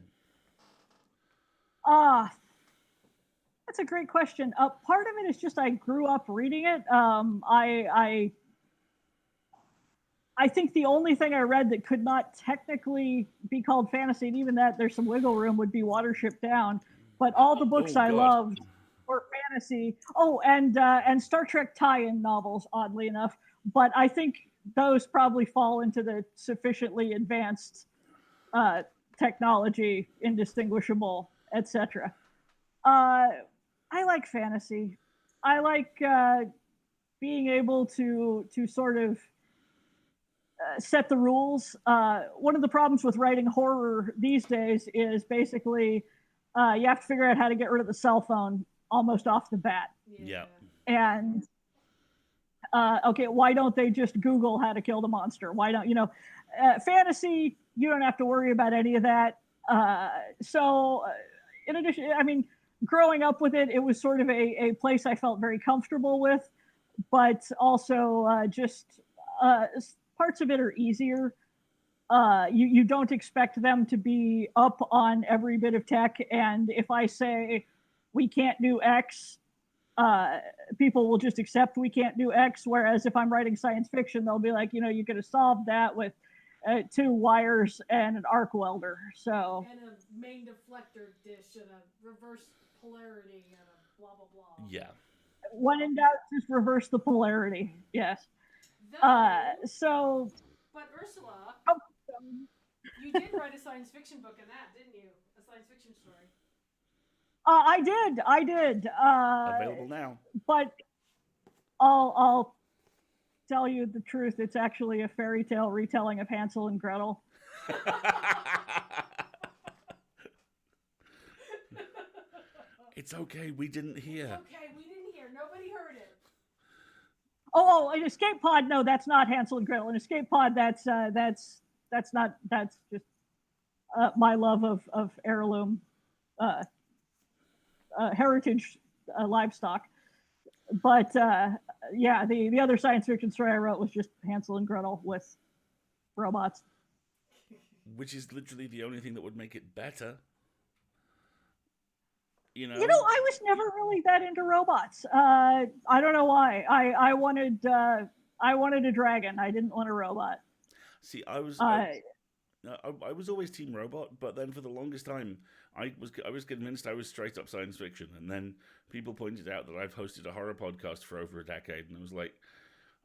[SPEAKER 3] That's a great question. Part of it is just I grew up reading it. I think the only thing I read that could not technically be called fantasy, and even that there's some wiggle room, would be Watership Down. But all the books I loved were fantasy. Oh, and Star Trek tie-in novels, oddly enough. But I think those probably fall into the sufficiently advanced technology, indistinguishable, etc. I like fantasy. I like being able to sort of set the rules. One of the problems with writing horror these days is basically you have to figure out how to get rid of the cell phone almost off the bat.
[SPEAKER 1] Yeah.
[SPEAKER 3] And okay, why don't they just Google how to kill the monster? Why don't fantasy? You don't have to worry about any of that. In addition, I mean, growing up with it, it was sort of a place I felt very comfortable with, but also just parts of it are easier. You don't expect them to be up on every bit of tech, and if I say we can't do X, people will just accept we can't do X. Whereas if I'm writing science fiction, they'll be like, you could have solved that with 2 wires and an arc welder. So
[SPEAKER 2] and a main deflector dish and a reverse polarity and a blah blah blah.
[SPEAKER 1] Yeah.
[SPEAKER 3] When in doubt, just reverse the polarity. Yes.
[SPEAKER 2] But Ursula, you did write a science fiction book in that, didn't you? A science fiction story.
[SPEAKER 3] I did.
[SPEAKER 1] Available now.
[SPEAKER 3] But I'll tell you the truth. It's actually a fairy tale retelling of Hansel and Gretel.
[SPEAKER 1] It's okay. We didn't hear.
[SPEAKER 2] It's okay. We didn't hear. Nobody heard it.
[SPEAKER 3] Oh, an escape pod? No, that's not Hansel and Gretel. An escape pod? That's just my love of heirloom, heritage livestock. But yeah, the other science fiction story I wrote was just Hansel and Gretel with robots.
[SPEAKER 1] Which is literally the only thing that would make it better.
[SPEAKER 3] I was never really that into robots. I don't know why. I wanted a dragon. I didn't want a robot.
[SPEAKER 1] See, I was I was always Team Robot, but then for the longest time, I was convinced I was straight up science fiction, and then people pointed out that I've hosted a horror podcast for over a decade, and I was like,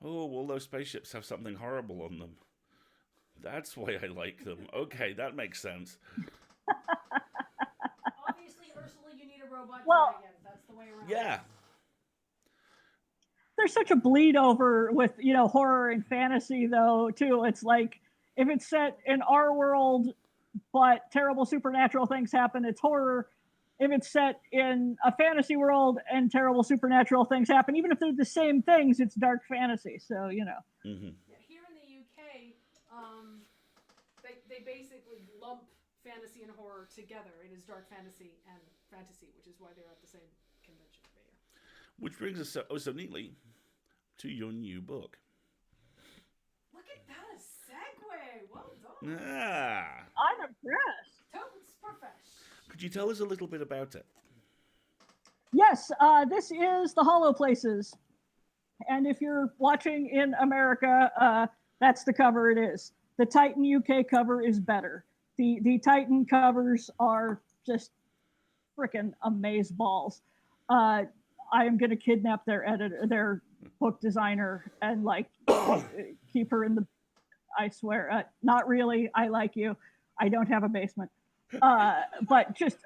[SPEAKER 1] oh, all those spaceships have something horrible on them. That's why I like them. Okay, that makes sense.
[SPEAKER 2] Obviously, Ursula, you need a robot dragon. That's the way around.
[SPEAKER 1] Yeah.
[SPEAKER 3] There's such a bleed over with, horror and fantasy, though, too. It's like, if it's set in our world, but terrible supernatural things happen, it's horror. If it's set in a fantasy world and terrible supernatural things happen, even if they're the same things, it's dark fantasy. So,
[SPEAKER 1] Mm-hmm.
[SPEAKER 2] Here in the UK, they basically lump fantasy and horror together. It is dark fantasy and fantasy, which is why they're at the same convention every year.
[SPEAKER 1] Which brings us so neatly to your new book.
[SPEAKER 2] Look at that, a segue. Well done.
[SPEAKER 1] Ah.
[SPEAKER 3] I'm impressed.
[SPEAKER 2] Totes profesh.
[SPEAKER 1] Could you tell us a little bit about it?
[SPEAKER 3] Yes, this is The Hollow Places. And if you're watching in America, that's the cover it is. The Titan UK cover is better. The Titan covers are just freaking amazeballs. I am going to kidnap their editor, their book designer, and keep her in the. I swear, not really. I like you. I don't have a basement, but just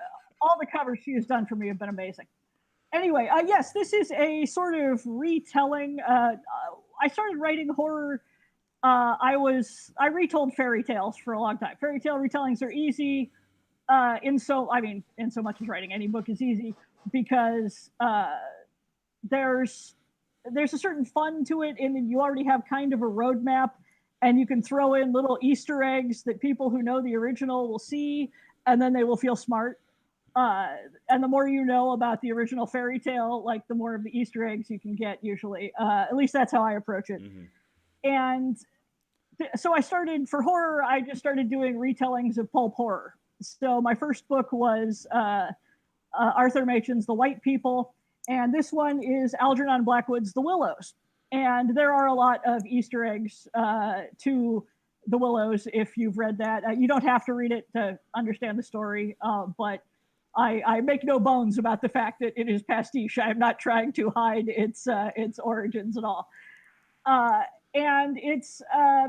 [SPEAKER 3] all the covers she has done for me have been amazing. Anyway, yes, this is a sort of retelling. I started writing horror. I retold fairy tales for a long time. Fairy tale retellings are easy. In so much as writing any book is easy, because there's a certain fun to it, and you already have kind of a roadmap, and you can throw in little Easter eggs that people who know the original will see, and then they will feel smart. And the more you know about the original fairy tale, the more of the Easter eggs you can get, usually. At least that's how I approach it.
[SPEAKER 1] Mm-hmm.
[SPEAKER 3] And so I started, for horror, I just started doing retellings of pulp horror. So my first book was Arthur Machen's The White People, and this one is Algernon Blackwood's The Willows. And there are a lot of Easter eggs to The Willows if you've read that. You don't have to read it to understand the story, but I make no bones about the fact that it is pastiche. I'm not trying to hide its origins at all. And it's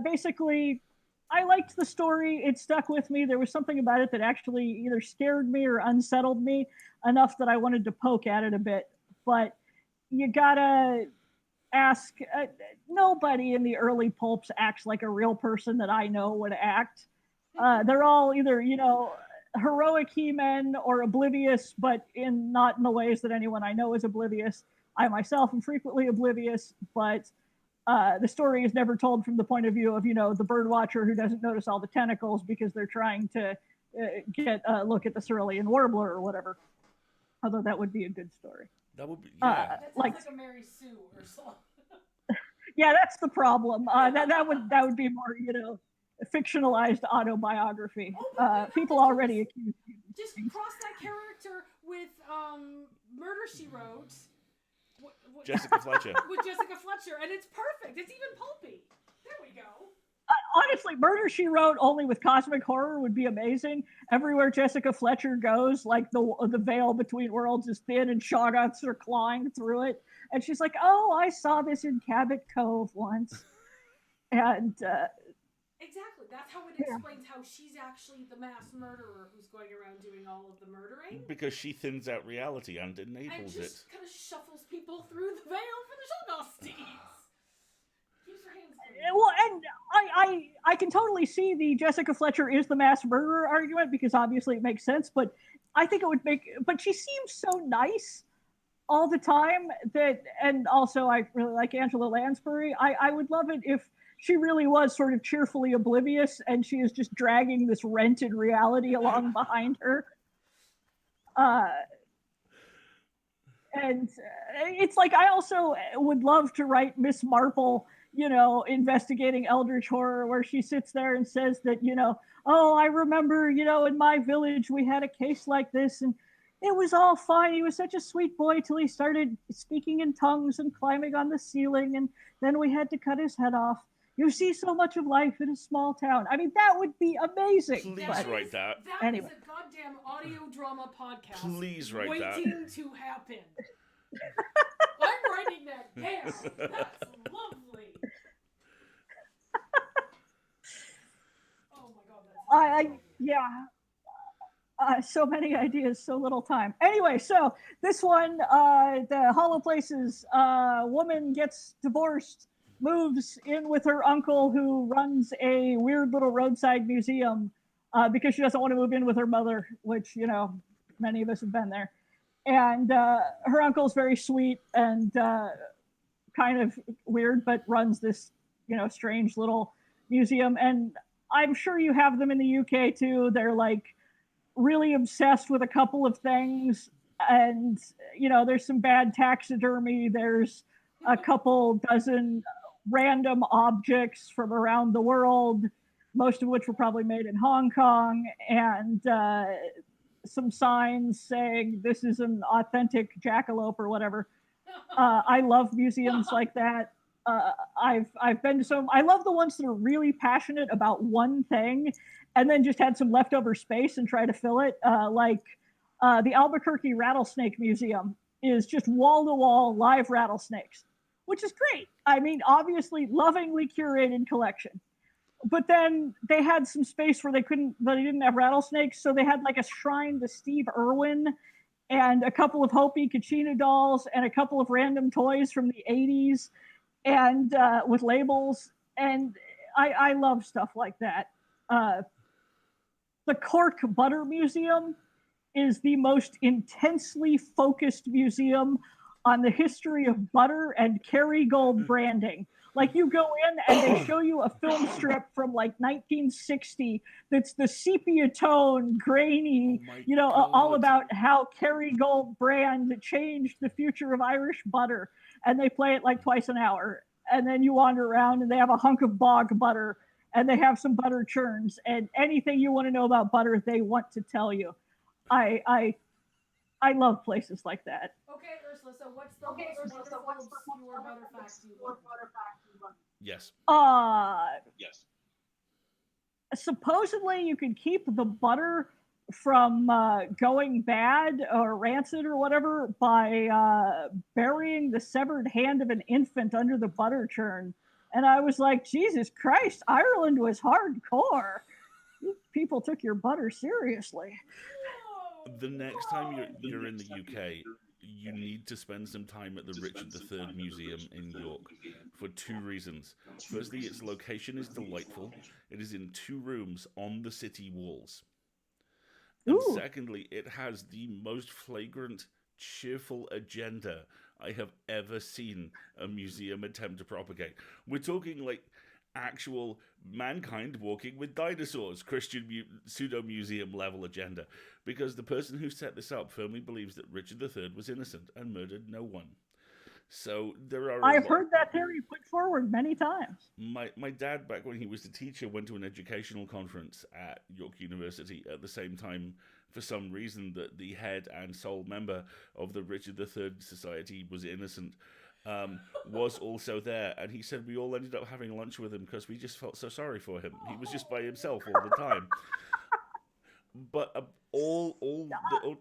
[SPEAKER 3] basically, I liked the story. It stuck with me. There was something about it that actually either scared me or unsettled me enough that I wanted to poke at it a bit. But you gotta ask, nobody in the early pulps acts like a real person that I know would act. They're all either, heroic he-men or oblivious, but not in the ways that anyone I know is oblivious. I myself am frequently oblivious, but the story is never told from the point of view of, the bird watcher who doesn't notice all the tentacles because they're trying to get a look at the cerulean warbler or whatever. Although that would be a good story.
[SPEAKER 1] That would be, yeah.
[SPEAKER 2] That sounds like a Mary Sue or something.
[SPEAKER 3] Yeah, that's the problem. That would be more, fictionalized autobiography. People already accuse you.
[SPEAKER 2] Just cross that character with Murder, She Wrote.
[SPEAKER 1] Jessica Fletcher.
[SPEAKER 2] With Jessica Fletcher, and it's perfect. It's even pulpy. There we go.
[SPEAKER 3] Honestly, Murder, She Wrote only with cosmic horror would be amazing. Everywhere Jessica Fletcher goes, the veil between worlds is thin and Shoggoths are clawing through it. And she's like, oh, I saw this in Cabot Cove once. And
[SPEAKER 2] exactly. That's how it explains how she's actually the mass murderer who's going around doing all of the murdering.
[SPEAKER 1] Because she thins out reality and enables
[SPEAKER 2] and just kind of shuffles people through the veil for the Shoggoths. Keeps her hands clean.
[SPEAKER 3] Well, and I can totally see the Jessica Fletcher is the mass murderer argument, because obviously it makes sense, but I think it would but she seems so nice all the time and also I really like Angela Lansbury. I would love it if she really was sort of cheerfully oblivious and she is just dragging this rented reality along behind her. And it's like, I also would love to write Miss Marple, investigating eldritch horror, where she sits there and says that, oh, I remember, in my village, we had a case like this and it was all fine. He was such a sweet boy till he started speaking in tongues and climbing on the ceiling. And then we had to cut his head off. You see so much of life in a small town. I mean, that would be amazing.
[SPEAKER 1] Please write that.
[SPEAKER 2] That
[SPEAKER 3] Anyway.
[SPEAKER 2] is a goddamn audio drama podcast.
[SPEAKER 1] Please write that.
[SPEAKER 2] Waiting to happen. I'm writing that down. That's lovely. Oh my god, that's
[SPEAKER 3] so many ideas, so little time. Anyway, so this one, the Hollow Places woman gets divorced, moves in with her uncle who runs a weird little roadside museum because she doesn't want to move in with her mother, which, you know, many of us have been there. And her uncle's very sweet and kind of weird, but runs this, you know, strange little museum. And I'm sure you have them in the UK too. They're like really obsessed with a couple of things. And, you know, there's some bad taxidermy. There's a couple dozen random objects from around the world, most of which were probably made in Hong Kong. And some signs saying this is an authentic jackalope or whatever. I love museums like that. I've been to some. I love the ones that are really passionate about one thing, and then just had some leftover space and try to fill it. Like the Albuquerque Rattlesnake Museum is just wall-to-wall live rattlesnakes, which is great. I mean, obviously, lovingly curated collection. But then they had some space where they didn't have rattlesnakes, so they had like a shrine to Steve Irwin and a couple of Hopi Kachina dolls and a couple of random toys from the 80s and with labels. And I love stuff like that. The Cork Butter Museum is the most intensely focused museum on the history of butter and Kerrygold branding. Like you go in and they show you a film strip from like 1960 that's the sepia tone, grainy, all about how Kerrygold brand changed the future of Irish butter. And they play it like twice an hour. And then you wander around and they have a hunk of bog butter and they have some butter churns and anything you want to know about butter, they want to tell you. I love places like that.
[SPEAKER 2] Okay, Ursula, so what's the most wonderful obscure butter facts you love?
[SPEAKER 1] Yes.
[SPEAKER 3] Yes. Supposedly you can keep the butter from going bad or rancid or whatever by burying the severed hand of an infant under the butter churn. And I was like, Jesus Christ, Ireland was hardcore. People took your butter seriously.
[SPEAKER 1] The next time you're in the UK, you need to spend some time at the Richard III Museum in York for two reasons. Firstly, its location is delightful. It is in 2 rooms on the city walls. And secondly, it has the most flagrant, cheerful agenda I have ever seen a museum attempt to propagate. We're talking like actual mankind walking with dinosaurs, Christian pseudo-museum level agenda. Because the person who set this up firmly believes that Richard III was innocent and murdered no one. So there are.
[SPEAKER 3] I've heard that theory put forward many times.
[SPEAKER 1] My dad, back when he was a teacher, went to an educational conference at York University at the same time. For some reason, that the head and sole member of the Richard III Society was innocent. Was also there, and he said we all ended up having lunch with him because we just felt so sorry for him. He was just by himself all the time. But all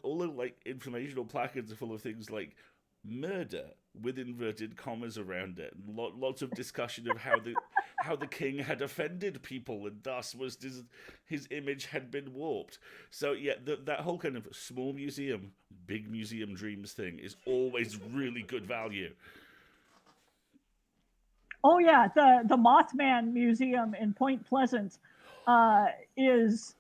[SPEAKER 1] the like informational placards are full of things like murder with inverted commas around it. Lots of discussion of how the king had offended people and thus was his image had been warped. So yeah, that whole kind of small museum, big museum dreams thing is always really good value.
[SPEAKER 3] Oh yeah, the Mothman Museum in Point Pleasant is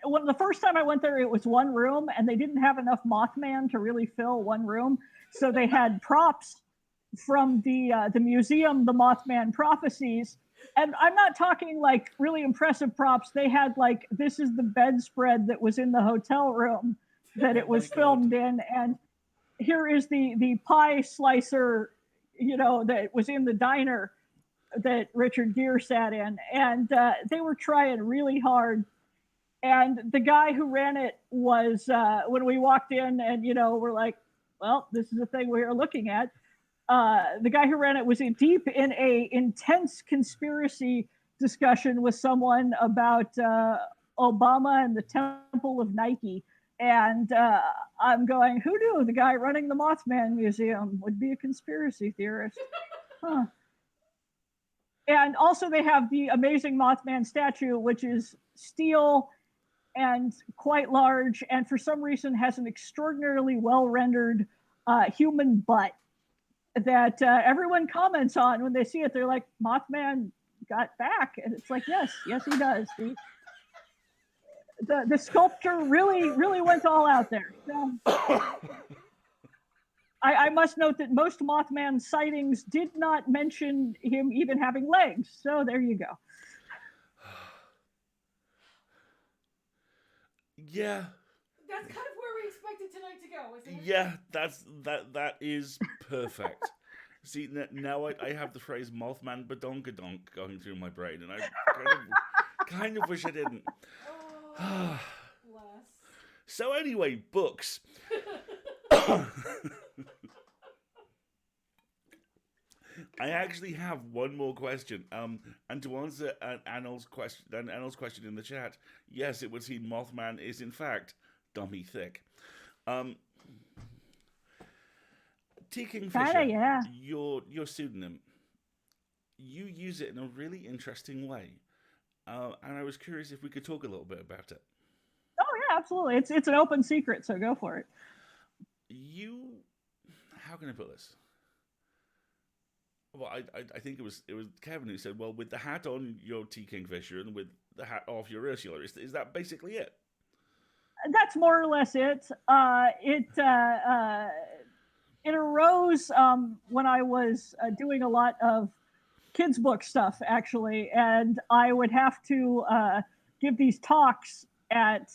[SPEAKER 3] when the first time I went there, it was 1 room, and they didn't have enough Mothman to really fill 1 room, so they had props from the museum, the Mothman Prophecies, and I'm not talking like really impressive props. They had like, this is the bedspread that was in the hotel room that it was filmed in, and here is the pie slicer, that was in the diner that Richard Gere sat in. And they were trying really hard. And the guy who ran it was, when we walked in and, we're like, well, this is the thing we are looking at. the guy who ran it was deep in a intense conspiracy discussion with someone about Obama and the Temple of Nike. And I'm going, who knew the guy running the Mothman Museum would be a conspiracy theorist? Huh. And also they have the amazing Mothman statue, which is steel and quite large, and for some reason has an extraordinarily well-rendered human butt that everyone comments on when they see it. They're like, Mothman got back. And it's like, yes, he does. The sculptor really went all out there. So, I must note that most Mothman sightings did not mention him even having legs. So there you go.
[SPEAKER 1] Yeah.
[SPEAKER 2] That's kind of where we expected tonight to go, isn't it?
[SPEAKER 1] Yeah, that is perfect. See, now I have the phrase Mothman badonkadonk going through my brain, and I kind of wish I didn't.
[SPEAKER 2] Oh, bless.
[SPEAKER 1] So anyway, books. I actually have one more question. And to answer Anil's question in the chat, yes, it would seem Mothman is in fact dummy thick. T. Kingfisher,
[SPEAKER 3] yeah.
[SPEAKER 1] your pseudonym, you use it in a really interesting way, and I was curious if we could talk a little bit about it.
[SPEAKER 3] Oh yeah, absolutely. It's an open secret, so go for it.
[SPEAKER 1] How can I put this? Well, I think it was Kevin who said, well, with the hat on, you're T. Kingfisher, and with the hat off, you're Ursula. Is that basically it?
[SPEAKER 3] That's more or less it. It arose when I was doing a lot of kids' book stuff, actually, and I would have to give these talks at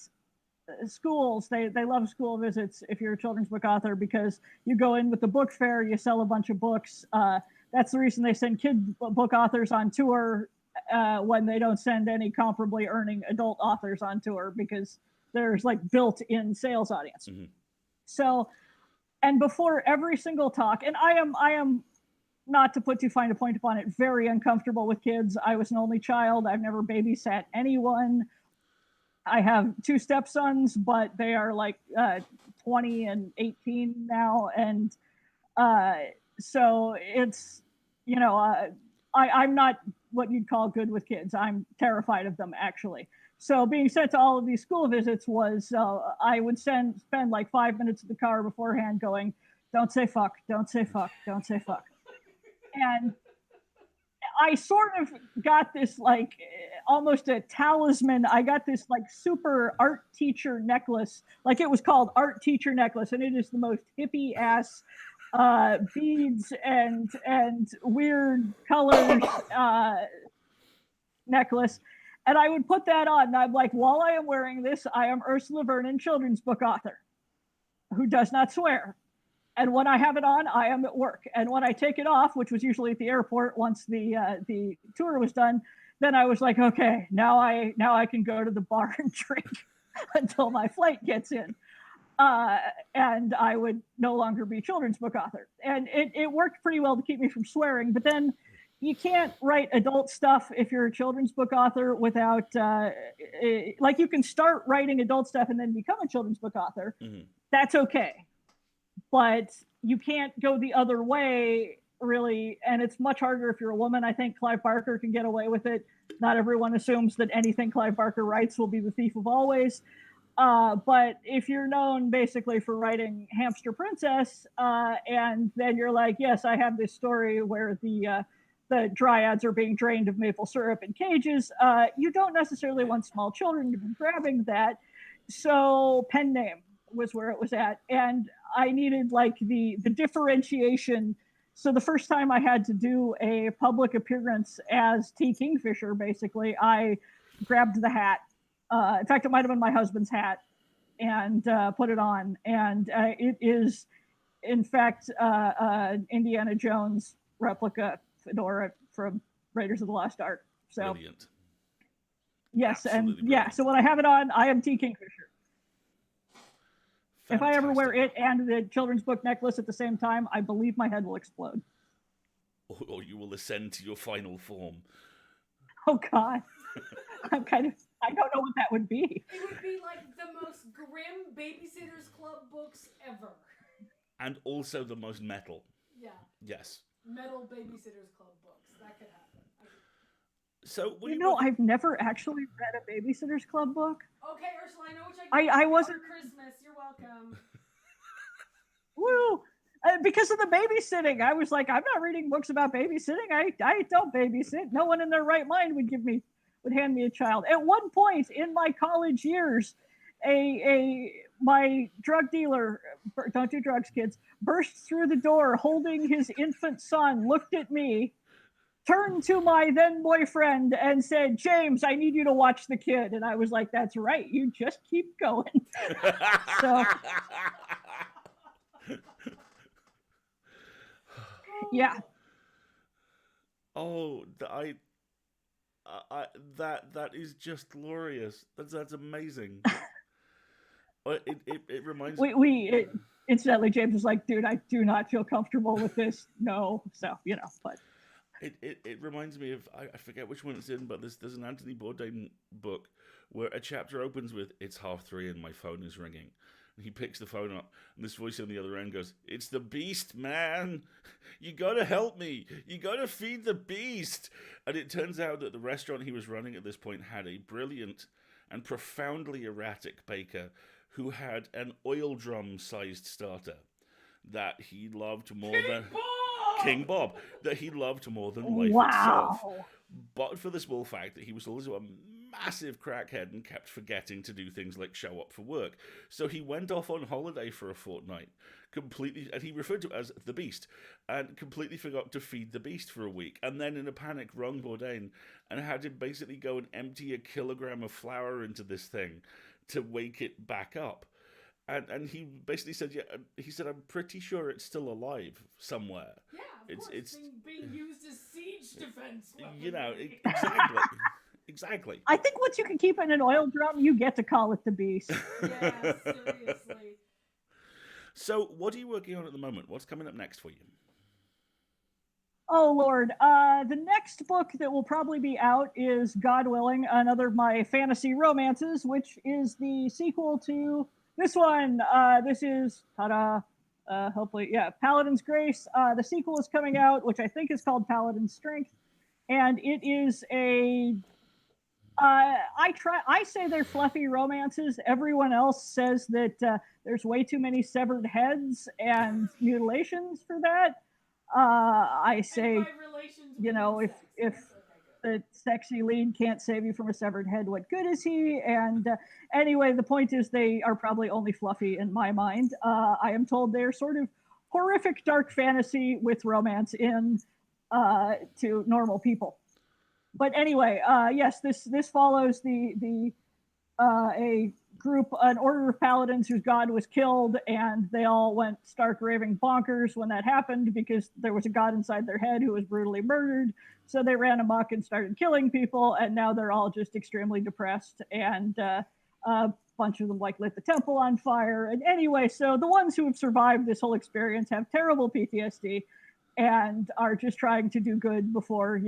[SPEAKER 3] schools. They love school visits if you're a children's book author, because you go in with the book fair, you sell a bunch of books. That's the reason they send kid book authors on tour when they don't send any comparably earning adult authors on tour, because there's like built-in sales audience. Mm-hmm. So, and before every single talk, and I am not to put too fine a point upon it, very uncomfortable with kids. I was an only child. I've never babysat anyone. I have 2 stepsons, but they are like 20 and 18 now. And so it's, I'm not what you'd call good with kids. I'm terrified of them, actually. So being sent to all of these school visits was, I would spend like 5 minutes in the car beforehand going, don't say fuck, don't say fuck, don't say fuck. And I sort of got this like almost a talisman. I got this like super art teacher necklace. Like it was called art teacher necklace. And it is the most hippie ass beads and weird colors necklace. And I would put that on, and I'm like, while I am wearing this, I am Ursula Vernon, children's book author, who does not swear. And when I have it on, I am at work. And when I take it off, which was usually at the airport once the tour was done, then I was like, okay, now I can go to the bar and drink until my flight gets in. And I would no longer be children's book author. And it worked pretty well to keep me from swearing. But then you can't write adult stuff if you're a children's book author without, like you can start writing adult stuff and then become a children's book author. Mm-hmm. That's okay. But you can't go the other way, really. And it's much harder if you're a woman. I think Clive Barker can get away with it. Not everyone assumes that anything Clive Barker writes will be the thief of always. But if you're known basically for writing Hamster Princess, and then you're like, yes, I have this story where the dryads are being drained of maple syrup in cages, you don't necessarily want small children to be grabbing that. So pen name was where it was at. And I needed like the differentiation. So the first time I had to do a public appearance as T. Kingfisher, basically, I grabbed the hat. In fact, it might have been my husband's hat, and put it on. And it is, in fact, Indiana Jones replica fedora from Raiders of the Lost Ark. So,
[SPEAKER 1] brilliant.
[SPEAKER 3] Yes,
[SPEAKER 1] absolutely
[SPEAKER 3] and
[SPEAKER 1] brilliant.
[SPEAKER 3] Yeah. So when I have it on, I am T. Kingfisher. If I ever wear
[SPEAKER 1] Fantastic.
[SPEAKER 3] it and the children's book necklace at the same time, I believe my head will explode.
[SPEAKER 1] Or you will ascend to your final form.
[SPEAKER 3] Oh God, I don't know what that would be.
[SPEAKER 2] It would be like the most grim Babysitters Club books ever.
[SPEAKER 1] And also the most metal.
[SPEAKER 2] Yeah.
[SPEAKER 1] Yes.
[SPEAKER 2] Metal Babysitters Club books. That could happen.
[SPEAKER 1] So, what
[SPEAKER 3] You know, I've never actually read a Babysitter's Club book.
[SPEAKER 2] Okay, Ursula, I know what I
[SPEAKER 3] I
[SPEAKER 2] got
[SPEAKER 3] wasn't.
[SPEAKER 2] for Christmas. You're welcome.
[SPEAKER 3] Woo! Because of the babysitting, I was like, I'm not reading books about babysitting. I don't babysit. No one in their right mind would hand me a child. At one point in my college years, my drug dealer, don't do drugs, kids, burst through the door holding his infant son, looked at me, turned to my then boyfriend and said, "James, I need you to watch the kid." And I was like, "That's right. You just keep going." So yeah.
[SPEAKER 1] Oh, that is just glorious. That's amazing. It reminds me.
[SPEAKER 3] Incidentally, James was like, "Dude, I do not feel comfortable with this." No, so but
[SPEAKER 1] it reminds me of I forget which one it's in, but there's an Anthony Bourdain book where a chapter opens with "It's 3:30 and my phone is ringing." And he picks the phone up, and this voice on the other end goes, "It's the beast, man. You gotta help me. You gotta feed the beast." And it turns out that the restaurant he was running at this point had a brilliant and profoundly erratic baker who had an oil drum-sized starter that he loved more than King Bob, that he loved more than life itself. But for the small fact that he was also a massive crackhead and kept forgetting to do things like show up for work. So he went off on holiday for a fortnight, completely, and he referred to it as the beast, and completely forgot to feed the beast for a week. And then in a panic rung Bourdain and had him basically go and empty a kilogram of flour into this thing to wake it back up. And he basically said, he said, "I'm pretty sure it's still alive somewhere."
[SPEAKER 2] Yeah, of course, it's being used as siege defense weaponry.
[SPEAKER 1] You know, exactly. Exactly.
[SPEAKER 3] I think once you can keep it in an oil drum, you get to call it the beast.
[SPEAKER 2] Yeah, seriously.
[SPEAKER 1] So, what are you working on at the moment? What's coming up next for you?
[SPEAKER 3] Oh, Lord. The next book that will probably be out is, God willing, another of my fantasy romances, which is the sequel to this one. This is, hopefully, Paladin's Grace. The sequel is coming out, which I think is called Paladin's Strength. And it is I say they're fluffy romances. Everyone else says that there's way too many severed heads and mutilations for that. I say, if the sexy lead can't save you from a severed head, what good is he? And anyway, the point is they are probably only fluffy in my mind. I am told they're sort of horrific dark fantasy with romance in to normal people. But anyway, yes, this follows a group, an order of paladins whose god was killed, and they all went stark raving bonkers when that happened because there was a god inside their head who was brutally murdered. So they ran amok and started killing people, and now they're all just extremely depressed, and a bunch of them lit the temple on fire. And anyway, so the ones who have survived this whole experience have terrible PTSD and are just trying to do good before,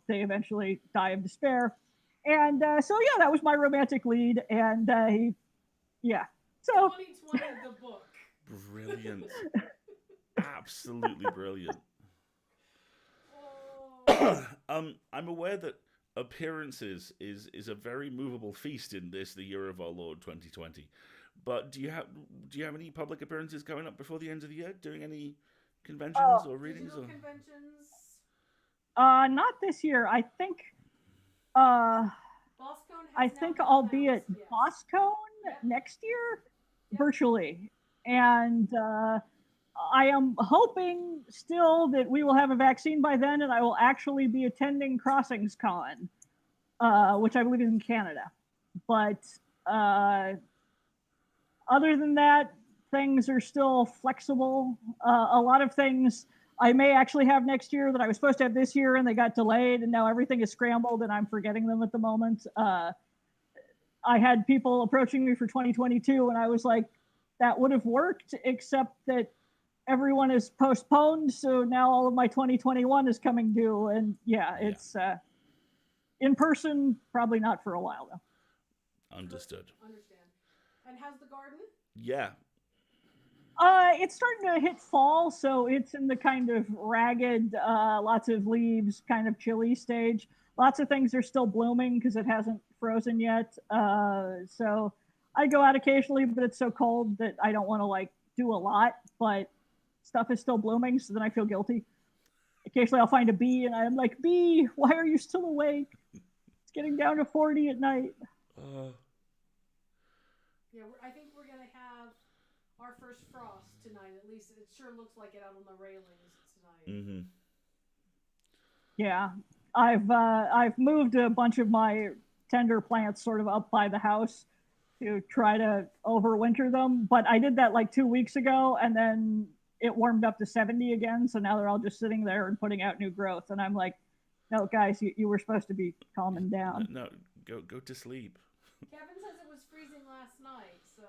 [SPEAKER 3] they eventually die of despair. And so, that was my romantic lead. And So
[SPEAKER 2] 2020, the book.
[SPEAKER 1] Brilliant. Absolutely brilliant. I'm aware that appearances is a very movable feast in the year of our Lord 2020. But do you have any public appearances coming up before the end of the year? Doing any conventions or readings or
[SPEAKER 2] conventions?
[SPEAKER 3] Not this year. I think
[SPEAKER 2] BossCon
[SPEAKER 3] I'll be at BossCon next year, virtually. And I am hoping still that we will have a vaccine by then and I will actually be attending Crossings Con, which I believe is in Canada. But other than that, things are still flexible. A lot of things I may actually have next year that I was supposed to have this year and they got delayed and now everything is scrambled and I'm forgetting them at the moment. I had people approaching me for 2022 and I was like, that would have worked, except that everyone is postponed. So now all of my 2021 is coming due. And it's in person, probably not for a while, though.
[SPEAKER 1] Understood.
[SPEAKER 2] Understand. And how's the garden?
[SPEAKER 1] Yeah.
[SPEAKER 3] It's starting to hit fall, so it's in the kind of ragged, lots of leaves, kind of chilly stage. Lots of things are still blooming because it hasn't frozen yet. So I go out occasionally, but it's so cold that I don't want to like do a lot. But stuff is still blooming, so then I feel guilty. Occasionally I'll find a bee, and I'm like, bee, why are you still awake? It's getting down to 40 at night.
[SPEAKER 2] Yeah, I think we're gonna have our first frost tonight. At least it sure looks like it out on the railings tonight.
[SPEAKER 1] Mm-hmm.
[SPEAKER 3] Yeah, I've moved a bunch of my tender plants sort of up by the house to try to overwinter them. But I did that like 2 weeks ago, and then it warmed up to 70 again. So now they're all just sitting there and putting out new growth. And I'm like, no, guys, you were supposed to be calming down.
[SPEAKER 1] No, go to sleep.
[SPEAKER 2] Kevin says it was freezing last night, so.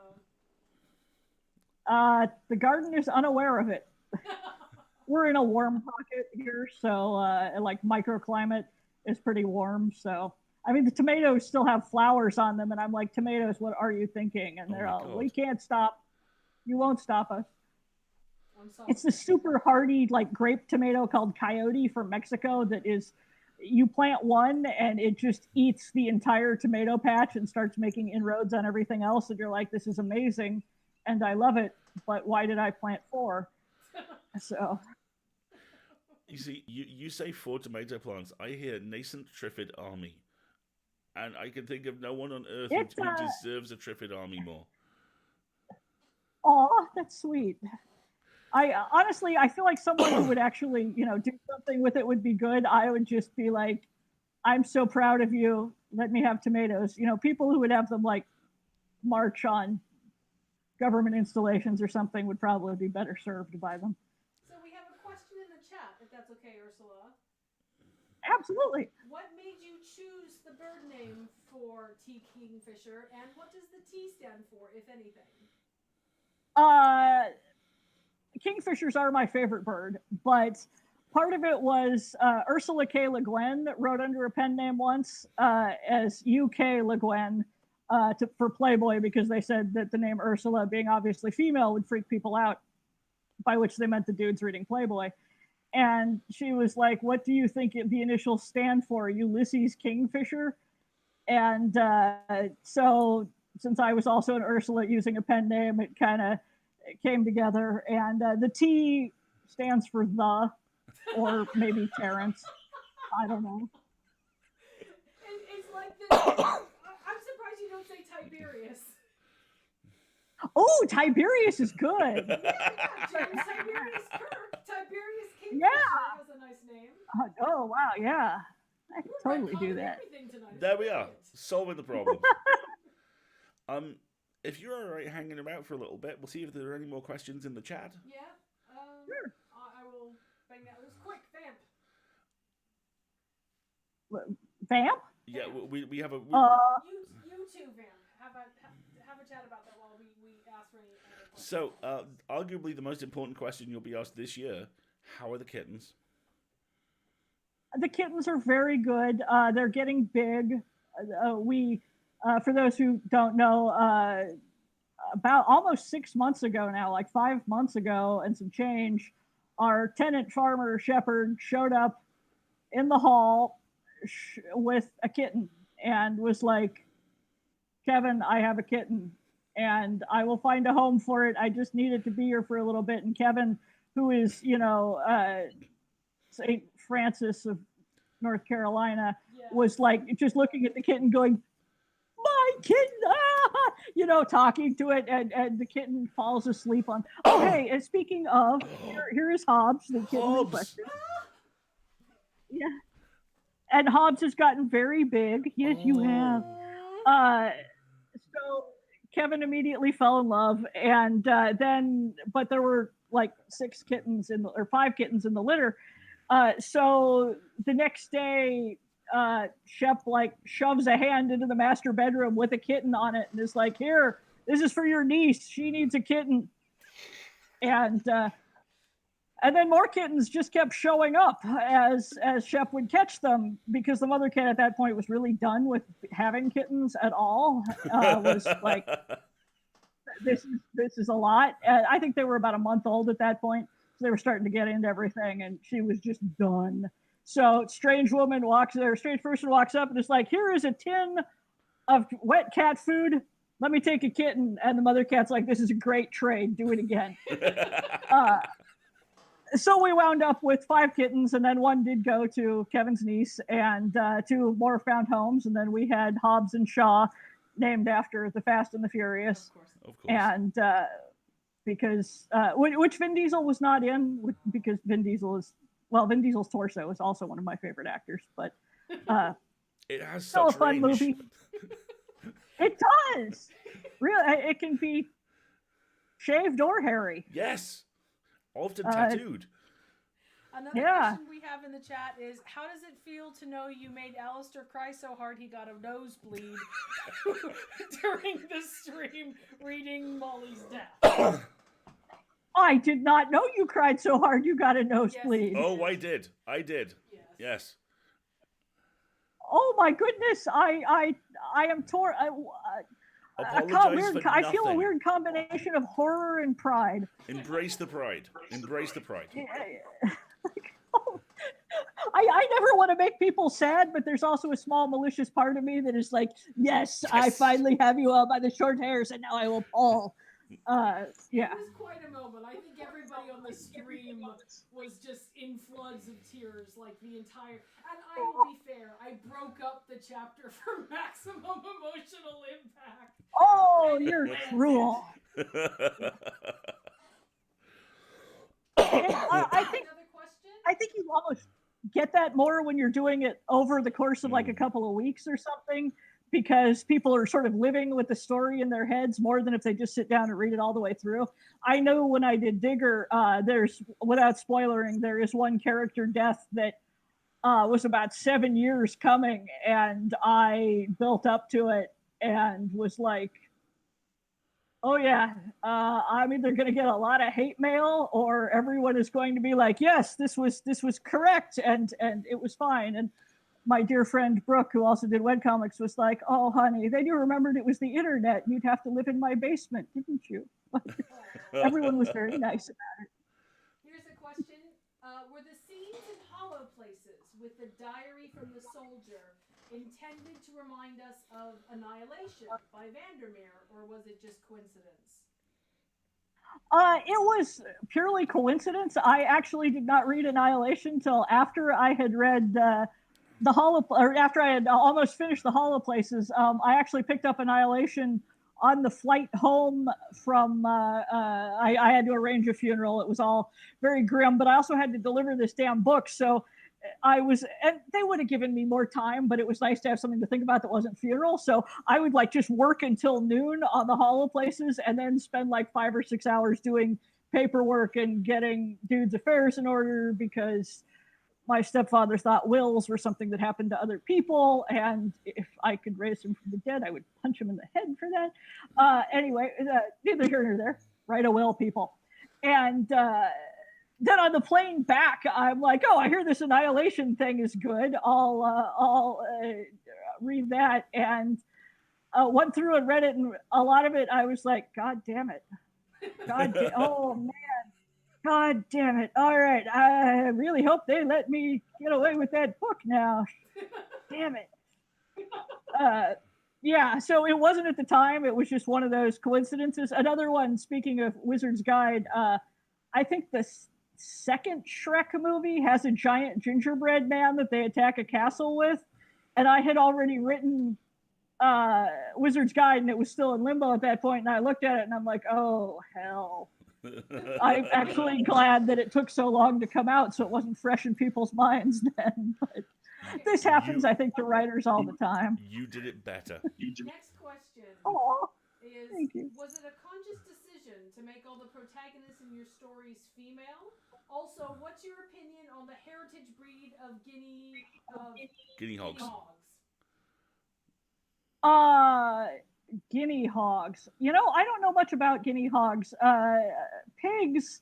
[SPEAKER 3] The garden is unaware of it. We're in a warm pocket here, so like microclimate is pretty warm. So I mean, the tomatoes still have flowers on them, and I'm like, tomatoes, what are you thinking? And they're all, we can't stop. You won't stop us. It's the super hardy like grape tomato called Coyote from Mexico that is, you plant one and it just eats the entire tomato patch and starts making inroads on everything else. And you're like, this is amazing, and I love it, but why did I plant 4? So.
[SPEAKER 1] You see, you say 4 tomato plants. I hear nascent Triffid army. And I can think of no one on earth who deserves a Triffid army more.
[SPEAKER 3] Aw, that's sweet. Honestly, I feel like someone who would actually, do something with it would be good. I would just be like, I'm so proud of you. Let me have tomatoes. People who would have them like march on government installations or something would probably be better served by them.
[SPEAKER 2] So we have a question in the chat, if that's okay, Ursula.
[SPEAKER 3] Absolutely.
[SPEAKER 2] What made you choose the bird name for T. Kingfisher, and what does the T stand for, if anything?
[SPEAKER 3] Kingfishers are my favorite bird, but part of it was Ursula K. Le Guin wrote under a pen name once as UK Le Guin for Playboy, because they said that the name Ursula, being obviously female, would freak people out, by which they meant the dudes reading Playboy. And she was like, what do you think the initials stand for? Ulysses Kingfisher? And so since I was also an Ursula using a pen name, it kind of came together. And the T stands for the, or maybe Terrence. I don't know.
[SPEAKER 2] It's like the... I'm surprised you don't say Tiberius.
[SPEAKER 3] Oh, Tiberius is good.
[SPEAKER 2] Tiberius Kirk. Tiberius Kingfisher has a nice name.
[SPEAKER 3] Oh, wow, yeah. I can totally do that.
[SPEAKER 1] There we are, solving the problem. If you're all right hanging about for a little bit, we'll see if there are any more questions in the chat.
[SPEAKER 2] Yeah.
[SPEAKER 3] Sure.
[SPEAKER 2] I will bang that. It was quick, vamp.
[SPEAKER 3] Vamp?
[SPEAKER 1] Yeah, we have a...
[SPEAKER 2] You too, vamp. Have a chat about that while we ask for any other questions.
[SPEAKER 1] So, arguably the most important question you'll be asked this year, how are the kittens?
[SPEAKER 3] The kittens are very good. They're getting big. For those who don't know, about almost 6 months ago now, like 5 months ago and some change, our tenant farmer shepherd showed up in the hall with a kitten and was like, Kevin, I have a kitten and I will find a home for it. I just need it to be here for a little bit. And Kevin, who is, St. Francis of North Carolina, was like just looking at the kitten going, my kitten, talking to it, and the kitten falls asleep on. Oh, hey, and speaking of, here is Hobbs, the kitten in question. Yeah. And Hobbs has gotten very big. Yes, you have. So Kevin immediately fell in love, and but there were like 5 kittens in the litter. So the next day, Shep like shoves a hand into the master bedroom with a kitten on it and is like, here, this is for your niece. She needs a kitten. And then more kittens just kept showing up as Shep would catch them, because the mother cat at that point was really done with having kittens at all. Was like, this is a lot. I think they were about a month old at that point, so they were starting to get into everything, and she was just done. So strange person walks up and is like, here is a tin of wet cat food. Let me take a kitten. And the mother cat's like, this is a great trade. Do it again. So we wound up with 5 kittens, and then one did go to Kevin's niece, and 2 more found homes. And then we had Hobbs and Shaw, named after the Fast and the Furious.
[SPEAKER 1] Of course.
[SPEAKER 3] And because which Vin Diesel was not in, because Vin Diesel's torso is also one of my favorite actors, but
[SPEAKER 1] it has
[SPEAKER 3] still
[SPEAKER 1] such
[SPEAKER 3] a fun
[SPEAKER 1] range.
[SPEAKER 3] movie. It does. Really, it can be shaved or hairy.
[SPEAKER 1] Yes. Often tattooed.
[SPEAKER 2] Another question we have in the chat is, how does it feel to know you made Alistair cry so hard he got a nosebleed during the stream reading Molly's death?
[SPEAKER 3] I did not know you cried so hard you got a nosebleed.
[SPEAKER 1] Yes. Oh, I did. Yes.
[SPEAKER 3] Oh my goodness! I am torn. I feel a weird combination of horror and pride.
[SPEAKER 1] Embrace the pride.
[SPEAKER 3] I never want to make people sad, but there's also a small malicious part of me that is like, yes. I finally have you all by the short hairs, and now I will pull. Yeah.
[SPEAKER 2] It was quite a moment. I think everybody on the stream was just in floods of tears, like the entire. And I will be fair, I broke up the chapter for maximum emotional impact.
[SPEAKER 3] Oh, you're cruel. I think you almost get that more when you're doing it over the course of like a couple of weeks or something, because people are sort of living with the story in their heads more than if they just sit down and read it all the way through. I know when I did Digger, there's, without spoilering, there is one character death that was about 7 years coming, and I built up to it and was like, oh yeah, I'm either going to get a lot of hate mail, or everyone is going to be like, yes, this was correct, and it was fine. And my dear friend Brooke, who also did webcomics, was like, oh honey, then you remembered it was the internet. You'd have to live in my basement, didn't you? Everyone was very nice about it.
[SPEAKER 2] Here's a question. Were the scenes in Hollow Places with the diary from the soldier intended to remind us of Annihilation by Vandermeer, or was it just coincidence?
[SPEAKER 3] It was purely coincidence. I actually did not read Annihilation till after I had read after I had almost finished the Hollow Places. I actually picked up Annihilation on the flight home from. I had to arrange a funeral. It was all very grim, but I also had to deliver this damn book, so. And they would have given me more time, but it was nice to have something to think about that wasn't funeral. So I would like just work until noon on the Hollow Places, and then spend like 5 or 6 hours doing paperwork and getting dudes' affairs in order, because my stepfather thought wills were something that happened to other people, and if I could raise him from the dead, I would punch him in the head for that. Anyway, neither here nor there. Write a will, people. And then on the plane back, I'm like, oh, I hear this Annihilation thing is good. I'll read that, and went through and read it, and a lot of it I was like, God damn it. Oh man. God damn it. All right. I really hope they let me get away with that book now. Damn it. Yeah, so it wasn't at the time. It was just one of those coincidences. Another one, speaking of Wizard's Guide, I think the second Shrek movie has a giant gingerbread man that they attack a castle with, and I had already written Wizard's Guide, and it was still in limbo at that point, and I looked at it and I'm like, oh hell. I'm actually glad that it took so long to come out, so it wasn't fresh in people's minds then. But this happens, I think, to writers all the time.
[SPEAKER 1] You did it better.
[SPEAKER 2] Next question is, was it a conscious decision to make all the protagonists in your stories female? Also, what's your opinion on the heritage breed of guinea hogs?
[SPEAKER 3] guinea hogs. I don't know much about guinea hogs. Pigs,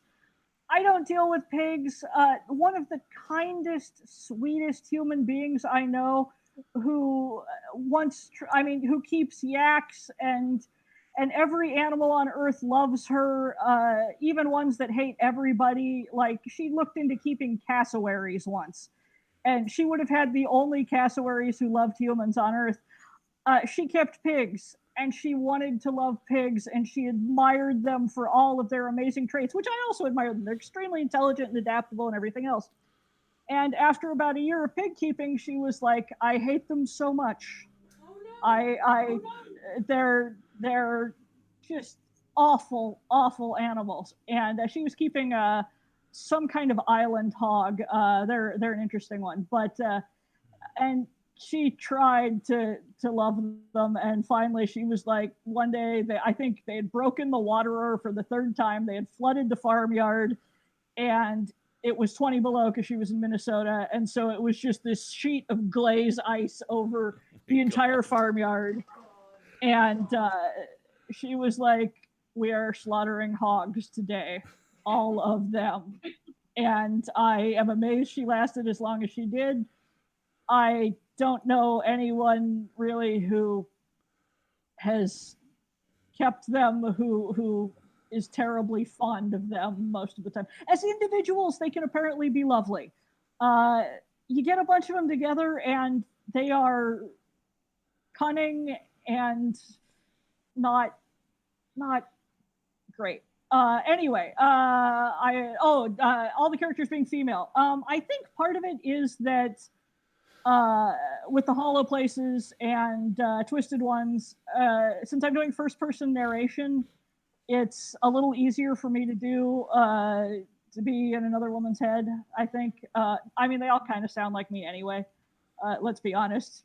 [SPEAKER 3] I don't deal with pigs. One of the kindest, sweetest human beings I know, who who keeps yaks, and every animal on earth loves her, even ones that hate everybody. Like, she looked into keeping cassowaries once, and she would have had the only cassowaries who loved humans on earth. She kept pigs, and she wanted to love pigs, and she admired them for all of their amazing traits, which I also admire them. They're extremely intelligent and adaptable and everything else. And after about a year of pig keeping, she was like, I hate them so much.
[SPEAKER 2] Oh no.
[SPEAKER 3] I they're just awful, awful animals. And she was keeping some kind of island hog. They're an interesting one, but and she tried to love them, and finally she was like, one day I think they had broken the waterer for the third time. They had flooded the farmyard, and it was 20 below because she was in Minnesota, and so it was just this sheet of glaze ice over the entire farmyard. And she was like, we are slaughtering hogs today, all of them. And I am amazed she lasted as long as she did. I don't know anyone really who has kept them who is terribly fond of them most of the time. As individuals, they can apparently be lovely. You get a bunch of them together, and they are cunning and not great. Anyway, all the characters being female. I think part of it is that with the hollow places and twisted ones, since I'm doing first person narration, it's a little easier for me to do, to be in another woman's head, I think. I mean, they all kind of sound like me anyway, let's be honest.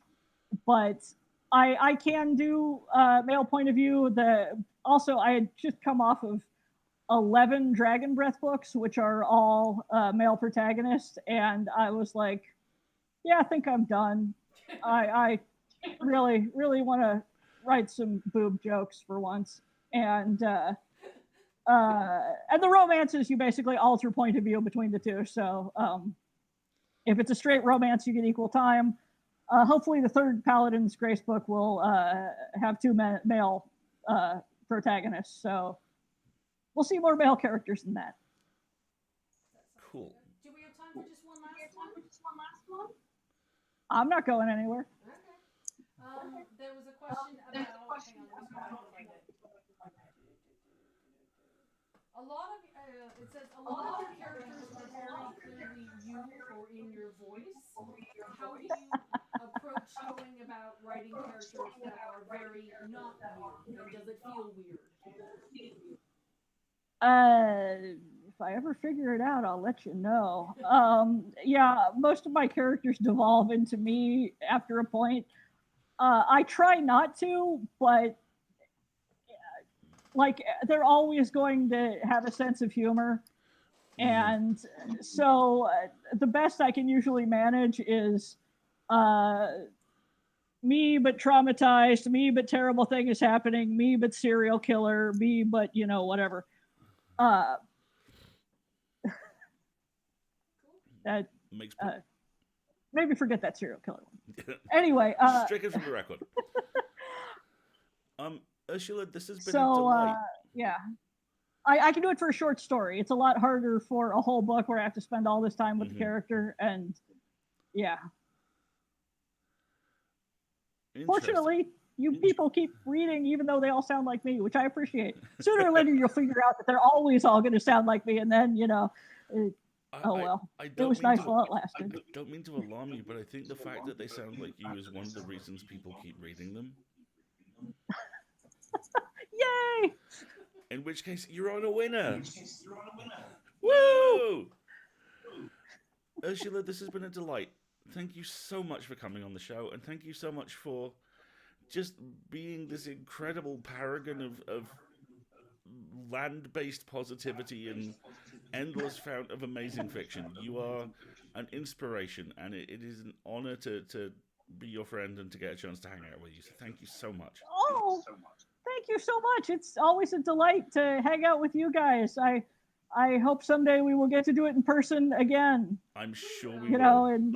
[SPEAKER 3] But I can do male point of view. Also, I had just come off of 11 Dragon Breath books, which are all male protagonists, and I was like, yeah, I think I'm done. I really, really want to write some boob jokes for once. And the romances, you basically alter point of view between the two. So if it's a straight romance, you get equal time. Hopefully the third Paladin's Grace book will have two male protagonists. So we'll see more male characters than that.
[SPEAKER 1] Cool.
[SPEAKER 2] Do we have time for just one last one?
[SPEAKER 3] I'm not going anywhere.
[SPEAKER 2] Okay. There was a question about. Hang on, let me find it. A lot of it says a lot of your characters are very clearly you or in your voice. How do you approach going about writing characters that are very not you, and does it feel weird?
[SPEAKER 3] If I ever figure it out, I'll let you know. Yeah, most of my characters devolve into me after a point. I try not to, but like, they're always going to have a sense of humor. And so the best I can usually manage is me but traumatized, me but terrible thing is happening, me but serial killer, me but, whatever. That
[SPEAKER 1] makes
[SPEAKER 3] maybe forget that serial killer one. Anyway,
[SPEAKER 1] stricken from the record. Ursula, this has been a
[SPEAKER 3] so
[SPEAKER 1] delight.
[SPEAKER 3] yeah, I can do it for a short story. It's a lot harder for a whole book where I have to spend all this time with the character, and yeah. Fortunately, you people keep reading even though they all sound like me, which I appreciate. Sooner or later, you'll figure out that they're always all going to sound like me, and then, well. It was nice while it lasted.
[SPEAKER 1] I don't mean to alarm you, but I think the fact that they sound like you is one of the reasons people keep reading them.
[SPEAKER 3] Yay!
[SPEAKER 1] In which case, you're on a winner. Woo! Ursula, this has been a delight. Thank you so much for coming on the show, and thank you so much for just being this incredible paragon of land-based positivity and endless fount of amazing fiction. You are an inspiration, and it is an honor to be your friend and to get a chance to hang out with you. So thank you so much.
[SPEAKER 3] Oh, thank you so much. It's always a delight to hang out with you guys. I hope someday we will get to do it in person again.
[SPEAKER 1] I'm sure we will.
[SPEAKER 3] You know, in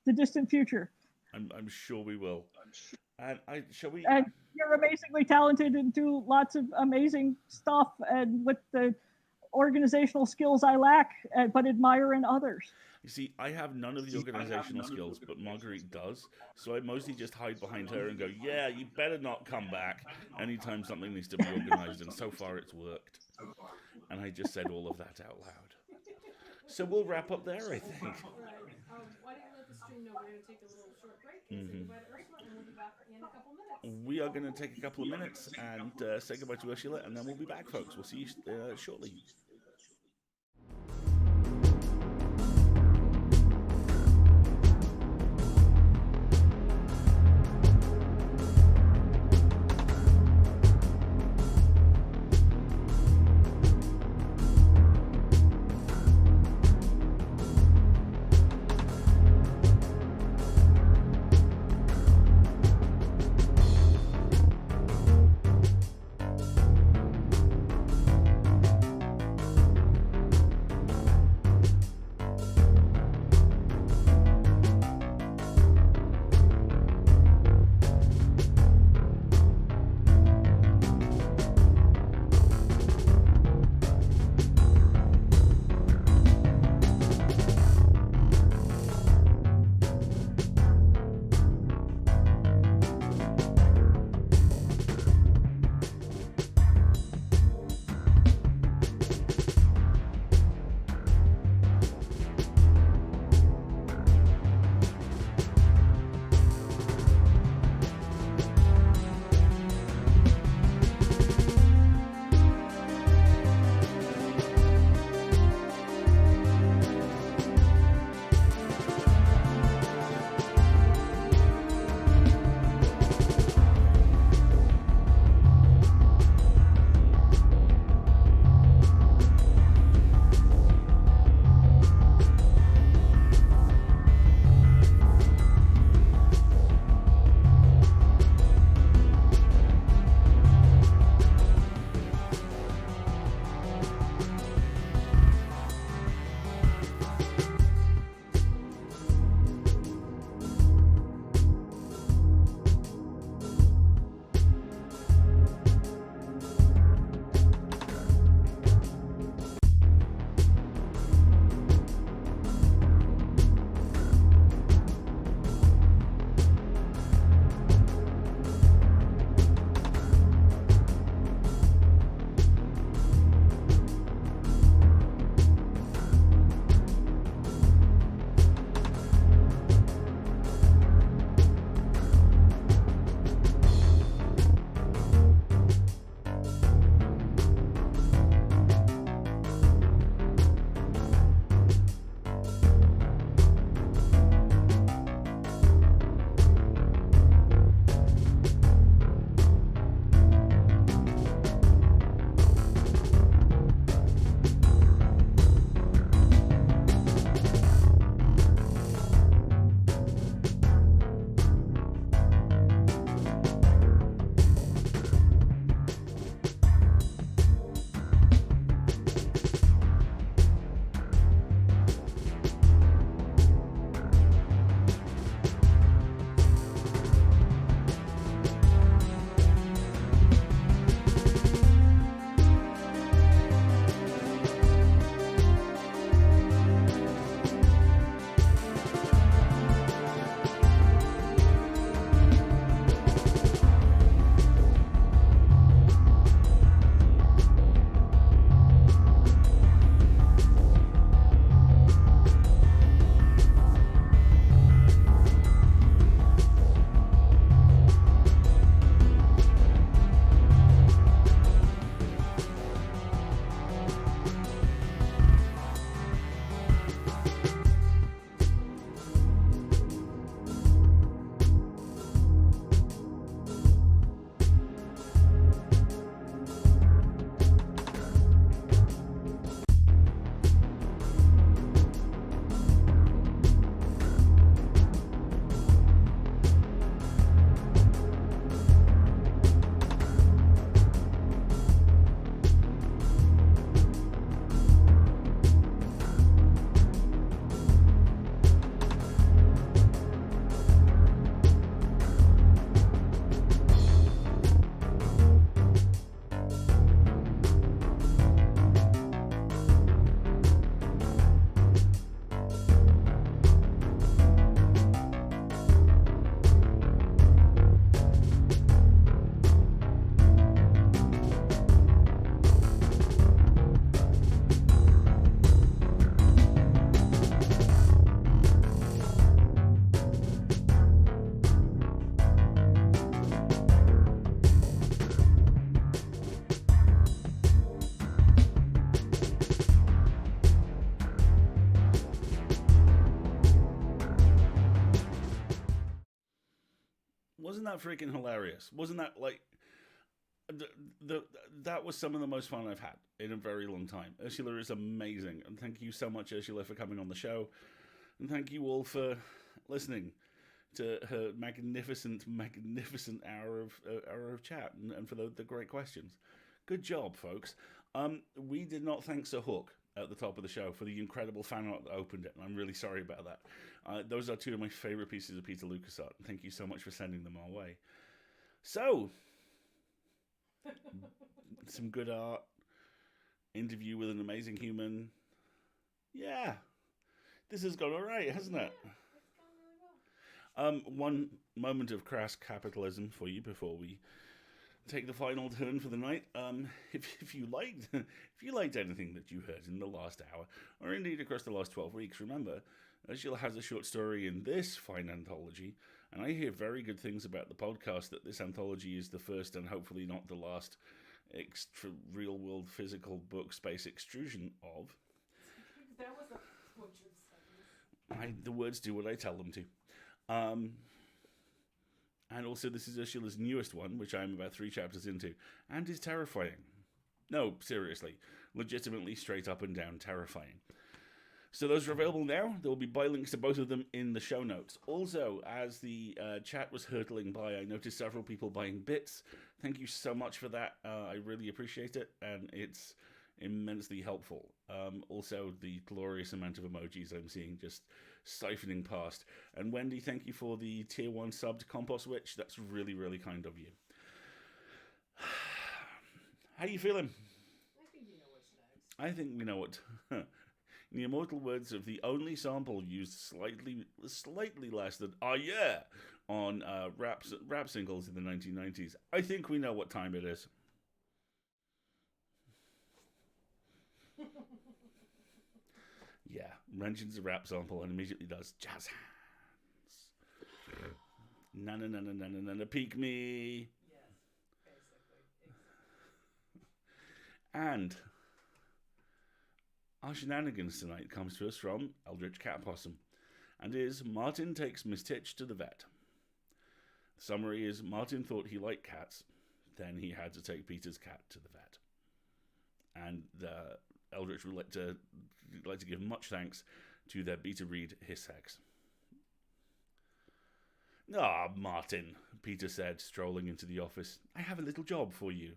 [SPEAKER 3] the distant future.
[SPEAKER 1] I'm sure we will. And shall we?
[SPEAKER 3] And you're amazingly talented and do lots of amazing stuff, and with the organizational skills I lack, but admire in others.
[SPEAKER 1] You see, I have none of the organizational skills, but Marguerite does. So I mostly just hide behind her and go, yeah, you better not come back anytime something needs to be organized. And so far it's worked. And I just said all of that out loud. So we'll wrap up there, I think.
[SPEAKER 2] Right. Why don't you let the stream know we're going to take a little short break and say goodbye to Ursula, and we'll be back in a couple minutes.
[SPEAKER 1] We are going to take a couple of minutes and say goodbye to Ursula, and then we'll be back, folks. We'll see you shortly. that freaking hilarious? Wasn't that like that was some of the most fun I've had in a very long time. Ursula is amazing, and thank you so much, Ursula, for coming on the show, and thank you all for listening to her magnificent hour of chat, and for the great questions. Good job, folks. We did not thank Sir Hook at the top of the show for the incredible fan art that opened it, and I'm really sorry about that. Those are two of my favorite pieces of Peter Lucas art, and thank you so much for sending them our way. So, some good art, interview with an amazing human. Yeah, this has gone all right, hasn't it?
[SPEAKER 2] Yeah, it's gone really well.
[SPEAKER 1] One moment of crass capitalism for you before we take the final turn for the night. If you liked anything that you heard in the last hour, or indeed across the last 12 weeks, remember, Ursula has a short story in this fine anthology, and I hear very good things about the podcast, that this anthology is the first and hopefully not the last real-world physical book space extrusion of.
[SPEAKER 2] That was a butchered sentence.
[SPEAKER 1] The words do what I tell them to. And also, this is Ursula's newest one, which I'm about 3 chapters into, and is terrifying. No, seriously. Legitimately straight up and down terrifying. So those are available now. There will be buy links to both of them in the show notes. Also, as the chat was hurtling by, I noticed several people buying bits. Thank you so much for that. I really appreciate it, and it's immensely helpful. Also, the glorious amount of emojis I'm seeing just siphoning past. And Wendy, thank you for the tier 1 sub to Compost Witch. That's really, really kind of you. How you feeling?
[SPEAKER 2] I think you know what's next.
[SPEAKER 1] I think we know what. In the immortal words of the only sample used slightly less than yeah on rap singles in the 1990s, I think we know what time it is. Yeah, mentions a rap sample and immediately does jazz hands. Na na na na na na na, peek me.
[SPEAKER 2] Yes, basically.
[SPEAKER 1] And our shenanigans tonight comes to us from Eldritch Cat Possum, and is Martin takes Miss Titch to the vet. The summary is Martin thought he liked cats, then he had to take Peter's cat to the vet. And Eldritch would like to give much thanks to their beta read Hissex. Ah, Martin, Peter said, strolling into the office. I have a little job for you.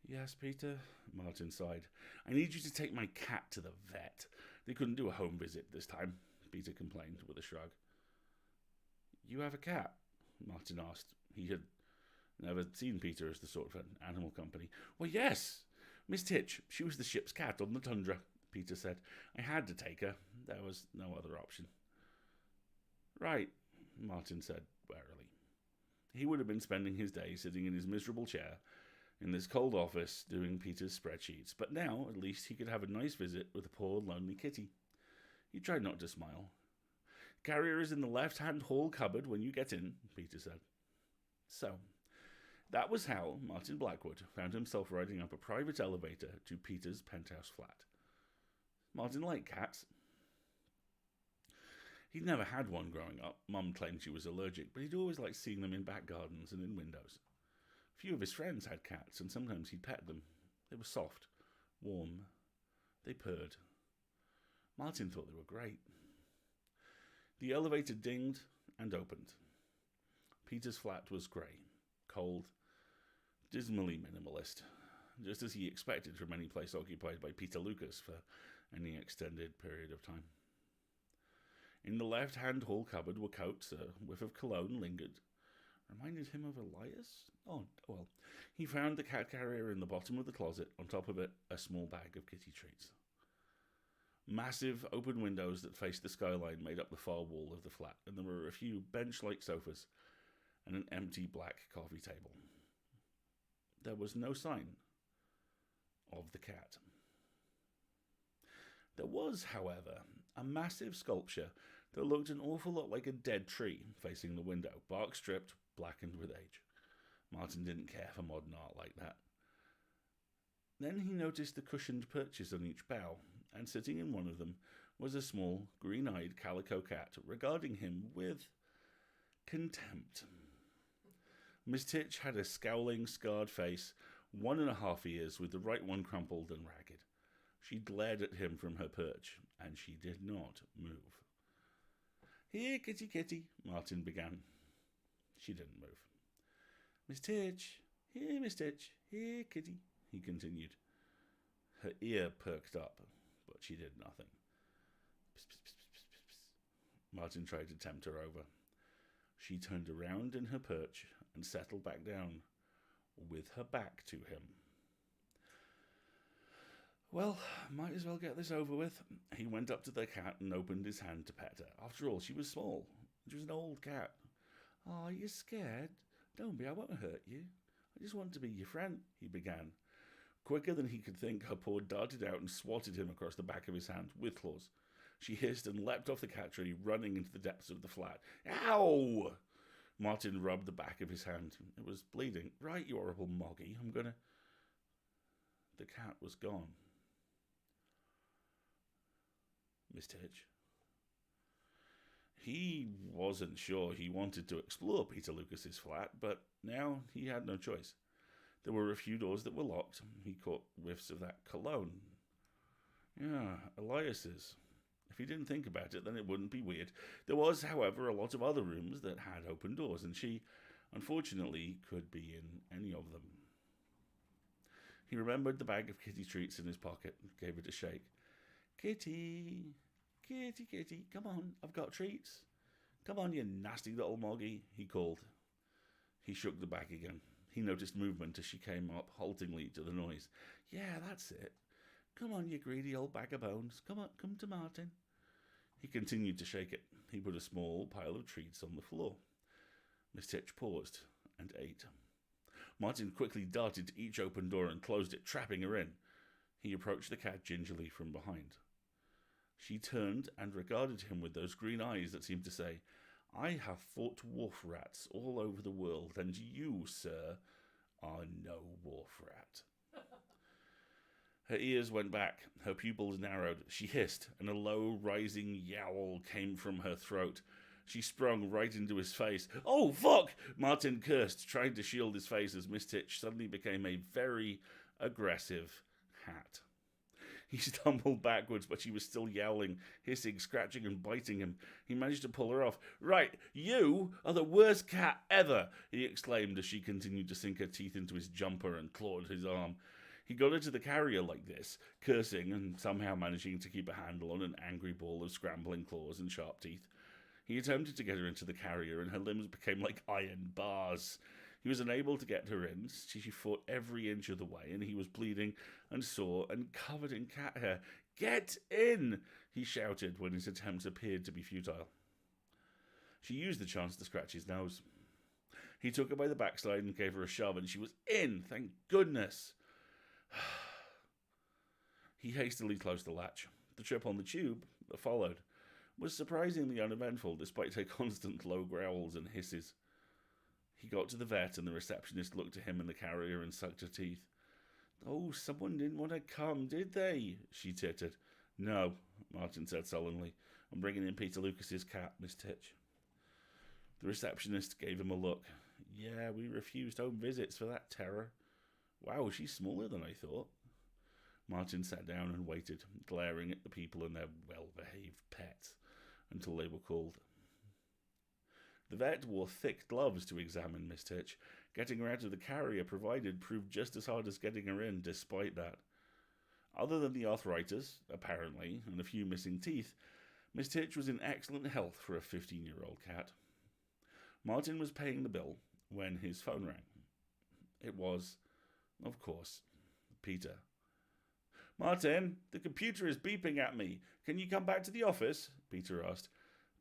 [SPEAKER 1] Yes, Peter, Martin sighed. I need you to take my cat to the vet. They couldn't do a home visit this time, Peter complained with a shrug. You have a cat? Martin asked. He had never seen Peter as the sort of an animal company. Well, yes. Miss Titch, she was the ship's cat on the tundra, Peter said. I had to take her. There was no other option. Right, Martin said warily. He would have been spending his day sitting in his miserable chair in this cold office doing Peter's spreadsheets, but now at least he could have a nice visit with a poor lonely kitty. He tried not to smile. Carrier is in the left-hand hall cupboard when you get in, Peter said. So, that was how Martin Blackwood found himself riding up a private elevator to Peter's penthouse flat. Martin liked cats. He'd never had one growing up. Mum claimed she was allergic, but he'd always liked seeing them in back gardens and in windows. A few of his friends had cats, and sometimes he'd pet them. They were soft, warm. They purred. Martin thought they were great. The elevator dinged and opened. Peter's flat was grey, cold, dismally minimalist, just as he expected from any place occupied by Peter Lucas for any extended period of time. In the left-hand hall cupboard were coats. A whiff of cologne lingered. Reminded him of Elias? Oh, well. He found the cat carrier in the bottom of the closet. On top of it, a small bag of kitty treats. Massive open windows that faced the skyline made up the far wall of the flat, and there were a few bench-like sofas and an empty black coffee table. There was no sign of the cat. There was, however, a massive sculpture that looked an awful lot like a dead tree facing the window, bark stripped, blackened with age. Martin didn't care for modern art like that. Then he noticed the cushioned perches on each bough, and sitting in one of them was a small, green-eyed calico cat regarding him with contempt. Miss Titch had a scowling, scarred face, 1.5 ears with the right one crumpled and ragged. She glared at him from her perch, and she did not move. "Here, kitty, kitty," Martin began. She didn't move. "Miss Titch, here, Miss Titch, here, kitty," he continued. Her ear perked up, but she did nothing. Psst, psst, psst, psst, psst, psst. Martin tried to tempt her over. She turned around in her perch and settled back down, with her back to him. Well, might as well get this over with. He went up to the cat and opened his hand to pet her. After all, she was small. She was an old cat. "Oh, you're scared? Don't be, I won't hurt you. I just want to be your friend," he began. Quicker than he could think, her paw darted out and swatted him across the back of his hand with claws. She hissed and leapt off the cat tree, running into the depths of the flat. "Ow!" Martin rubbed the back of his hand. It was bleeding. "Right, you horrible moggy. I'm gonna..." The cat was gone. Miss Titch. He wasn't sure he wanted to explore Peter Lucas's flat, but now he had no choice. There were a few doors that were locked. He caught whiffs of that cologne. Yeah, Elias's. If he didn't think about it, then it wouldn't be weird. There was, however, a lot of other rooms that had open doors, and she, unfortunately, could be in any of them. He remembered the bag of kitty treats in his pocket and gave it a shake. "Kitty, kitty, kitty, come on, I've got treats. Come on, you nasty little moggy," he called. He shook the bag again. He noticed movement as she came up haltingly to the noise. "Yeah, that's it. Come on, you greedy old bag of bones. Come on, come to Martin." He continued to shake it. He put a small pile of treats on the floor. Miss Titch paused and ate. Martin quickly darted to each open door and closed it, trapping her in. He approached the cat gingerly from behind. She turned and regarded him with those green eyes that seemed to say, "I have fought wharf rats all over the world, and you, sir, are no wharf rat." Her ears went back, her pupils narrowed. She hissed, and a low, rising yowl came from her throat. She sprung right into his face. "Oh, fuck!" Martin cursed, trying to shield his face as Miss Titch suddenly became a very aggressive hat. He stumbled backwards, but she was still yowling, hissing, scratching, and biting him. He managed to pull her off. "Right, you are the worst cat ever!" he exclaimed as she continued to sink her teeth into his jumper and clawed his arm. He got her to the carrier like this, cursing and somehow managing to keep a handle on an angry ball of scrambling claws and sharp teeth. He attempted to get her into the carrier, and her limbs became like iron bars. He was unable to get her in. She fought every inch of the way, and he was bleeding and sore and covered in cat hair. "Get in!" he shouted when his attempts appeared to be futile. She used the chance to scratch his nose. He took her by the backside and gave her a shove, and she was in, thank goodness. He hastily closed the latch. The trip on the tube that followed was surprisingly uneventful, despite her constant low growls and hisses. He got to the vet, and the receptionist looked at him in the carrier and sucked her teeth. "Oh, someone didn't want to come, did they?" she tittered. "No," Martin said sullenly. "I'm bringing in Peter Lucas's cat, Miss Titch." The receptionist gave him a look. "Yeah, we refused home visits for that terror." "Wow, she's smaller than I thought." Martin sat down and waited, glaring at the people and their well-behaved pets, until they were called. The vet wore thick gloves to examine Miss Titch. Getting her out of the carrier proved just as hard as getting her in, despite that. Other than the arthritis, apparently, and a few missing teeth, Miss Titch was in excellent health for a 15-year-old cat. Martin was paying the bill when his phone rang. It was, of course, Peter. "Martin, the computer is beeping at me. Can you come back to the office?" Peter asked.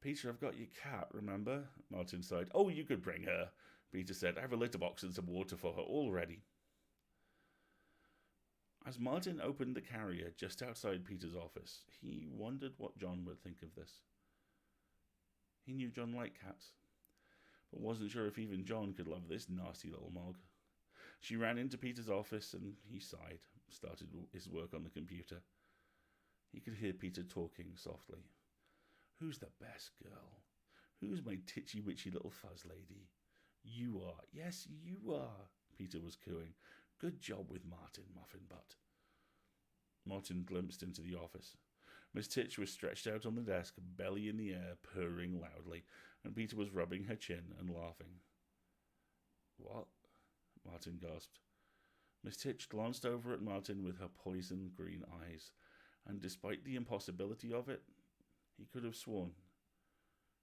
[SPEAKER 1] "Peter, I've got your cat, remember?" Martin sighed. "Oh, you could bring her," Peter said. "I have a litter box and some water for her all ready." As Martin opened the carrier just outside Peter's office, he wondered what John would think of this. He knew John liked cats, but wasn't sure if even John could love this nasty little mog. She ran into Peter's office and he sighed, started his work on the computer. He could hear Peter talking softly. "Who's the best girl? Who's my titchy-witchy little fuzz lady? You are. Yes, you are, Peter was cooing. Good job with Martin, Muffin Butt. Martin glimpsed into the office. Miss Titch was stretched out on the desk, belly in the air, purring loudly, and Peter was rubbing her chin and laughing. What? Martin gasped. Miss Titch glanced over at Martin with her poison green eyes, and despite the impossibility of it, he could have sworn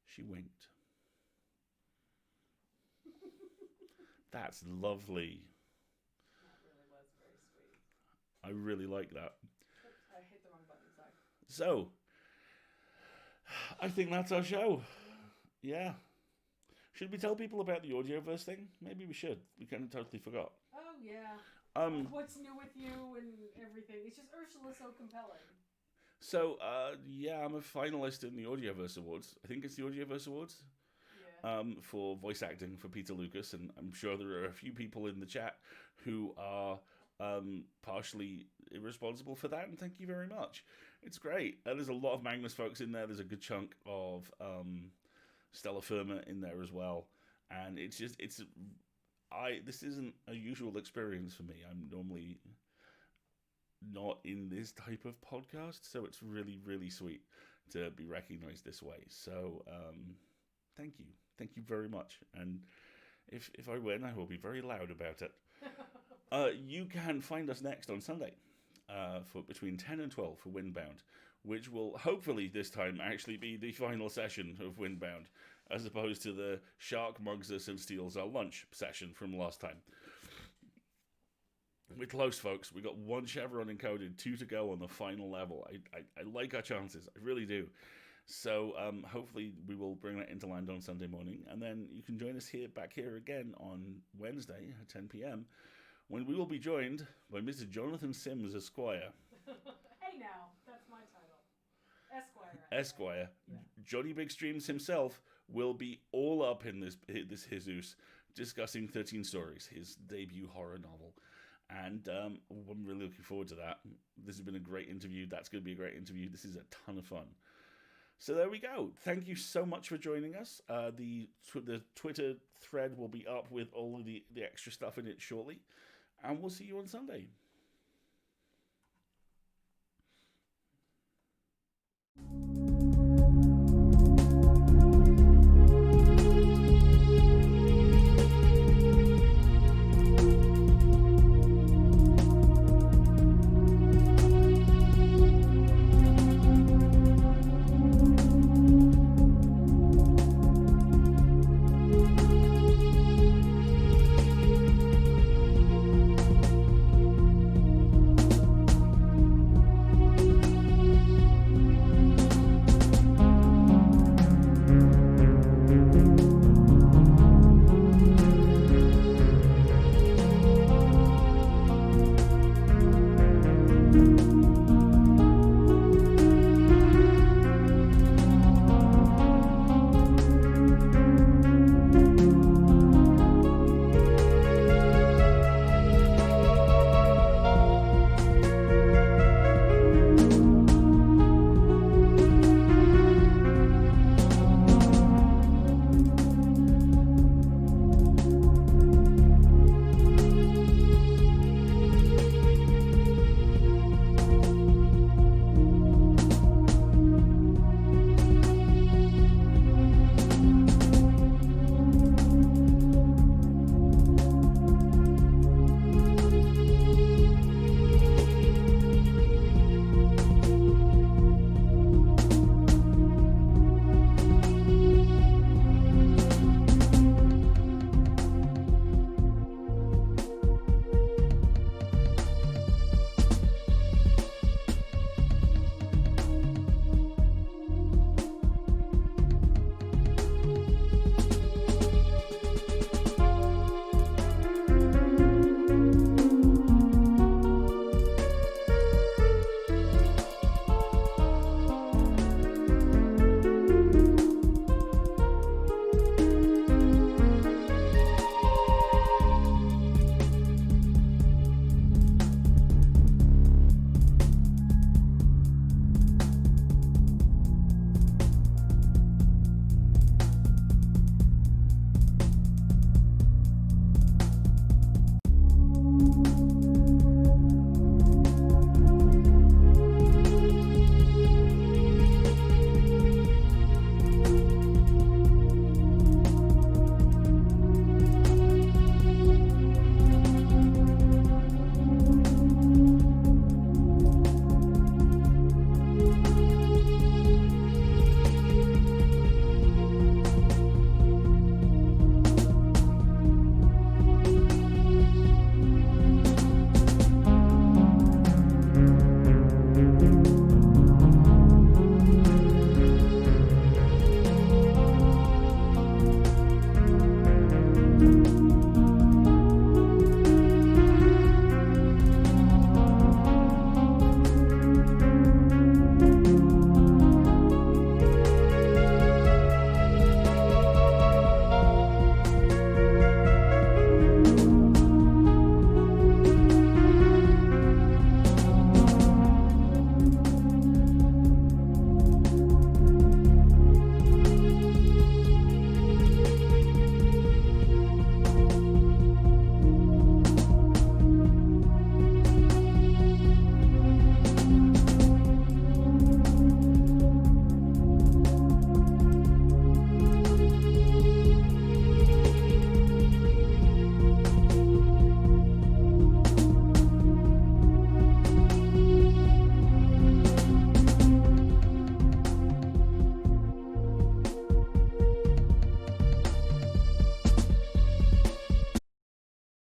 [SPEAKER 1] she winked. That's lovely.
[SPEAKER 2] That really was very sweet.
[SPEAKER 1] I really like that.
[SPEAKER 2] Oops, I hit the wrong button, sorry.
[SPEAKER 1] So, I think that's our show. Yeah. Should we tell people about the Audioverse thing? Maybe we should. We kind of totally forgot.
[SPEAKER 2] Oh, yeah. What's new with you and everything? It's just Ursula's so compelling.
[SPEAKER 1] So, yeah, I'm a finalist in the Audioverse Awards. I think it's the Audioverse Awards.
[SPEAKER 2] Yeah.
[SPEAKER 1] For voice acting for Peter Lucas, and I'm sure there are a few people in the chat who are partially irresponsible for that, and thank you very much. It's great. There's a lot of Magnus folks in there. There's a good chunk of Stella Firma in there as well, and this isn't a usual experience for me. I'm normally not in this type of podcast, so it's really, really sweet to be recognized this way. So thank you very much, and if I win, I will be very loud about it. You can find us next on Sunday for between 10 and 12 for Windbound, which will hopefully this time actually be the final session of Windbound, as opposed to the shark mugs us and steals our lunch session from last time. We're close, folks. We got 1 chevron encoded, 2 to go on the final level. I like our chances. I really do. So hopefully we will bring that into land on Sunday morning, and then you can join us back here again on Wednesday at 10 p.m. when we will be joined by Mr. Jonathan Sims, Esquire.
[SPEAKER 2] Hey now, that's my title. Esquire.
[SPEAKER 1] Esquire.
[SPEAKER 2] Yeah.
[SPEAKER 1] Johnny Big Streams himself will be all up in this Jesus discussing 13 Stories, his debut horror novel. And I'm really looking forward to that. This has been a great interview. That's going to be a great interview. This is a ton of fun. So there we go. Thank you so much for joining us. The Twitter thread will be up with all of the extra stuff in it shortly. And we'll see you on Sunday.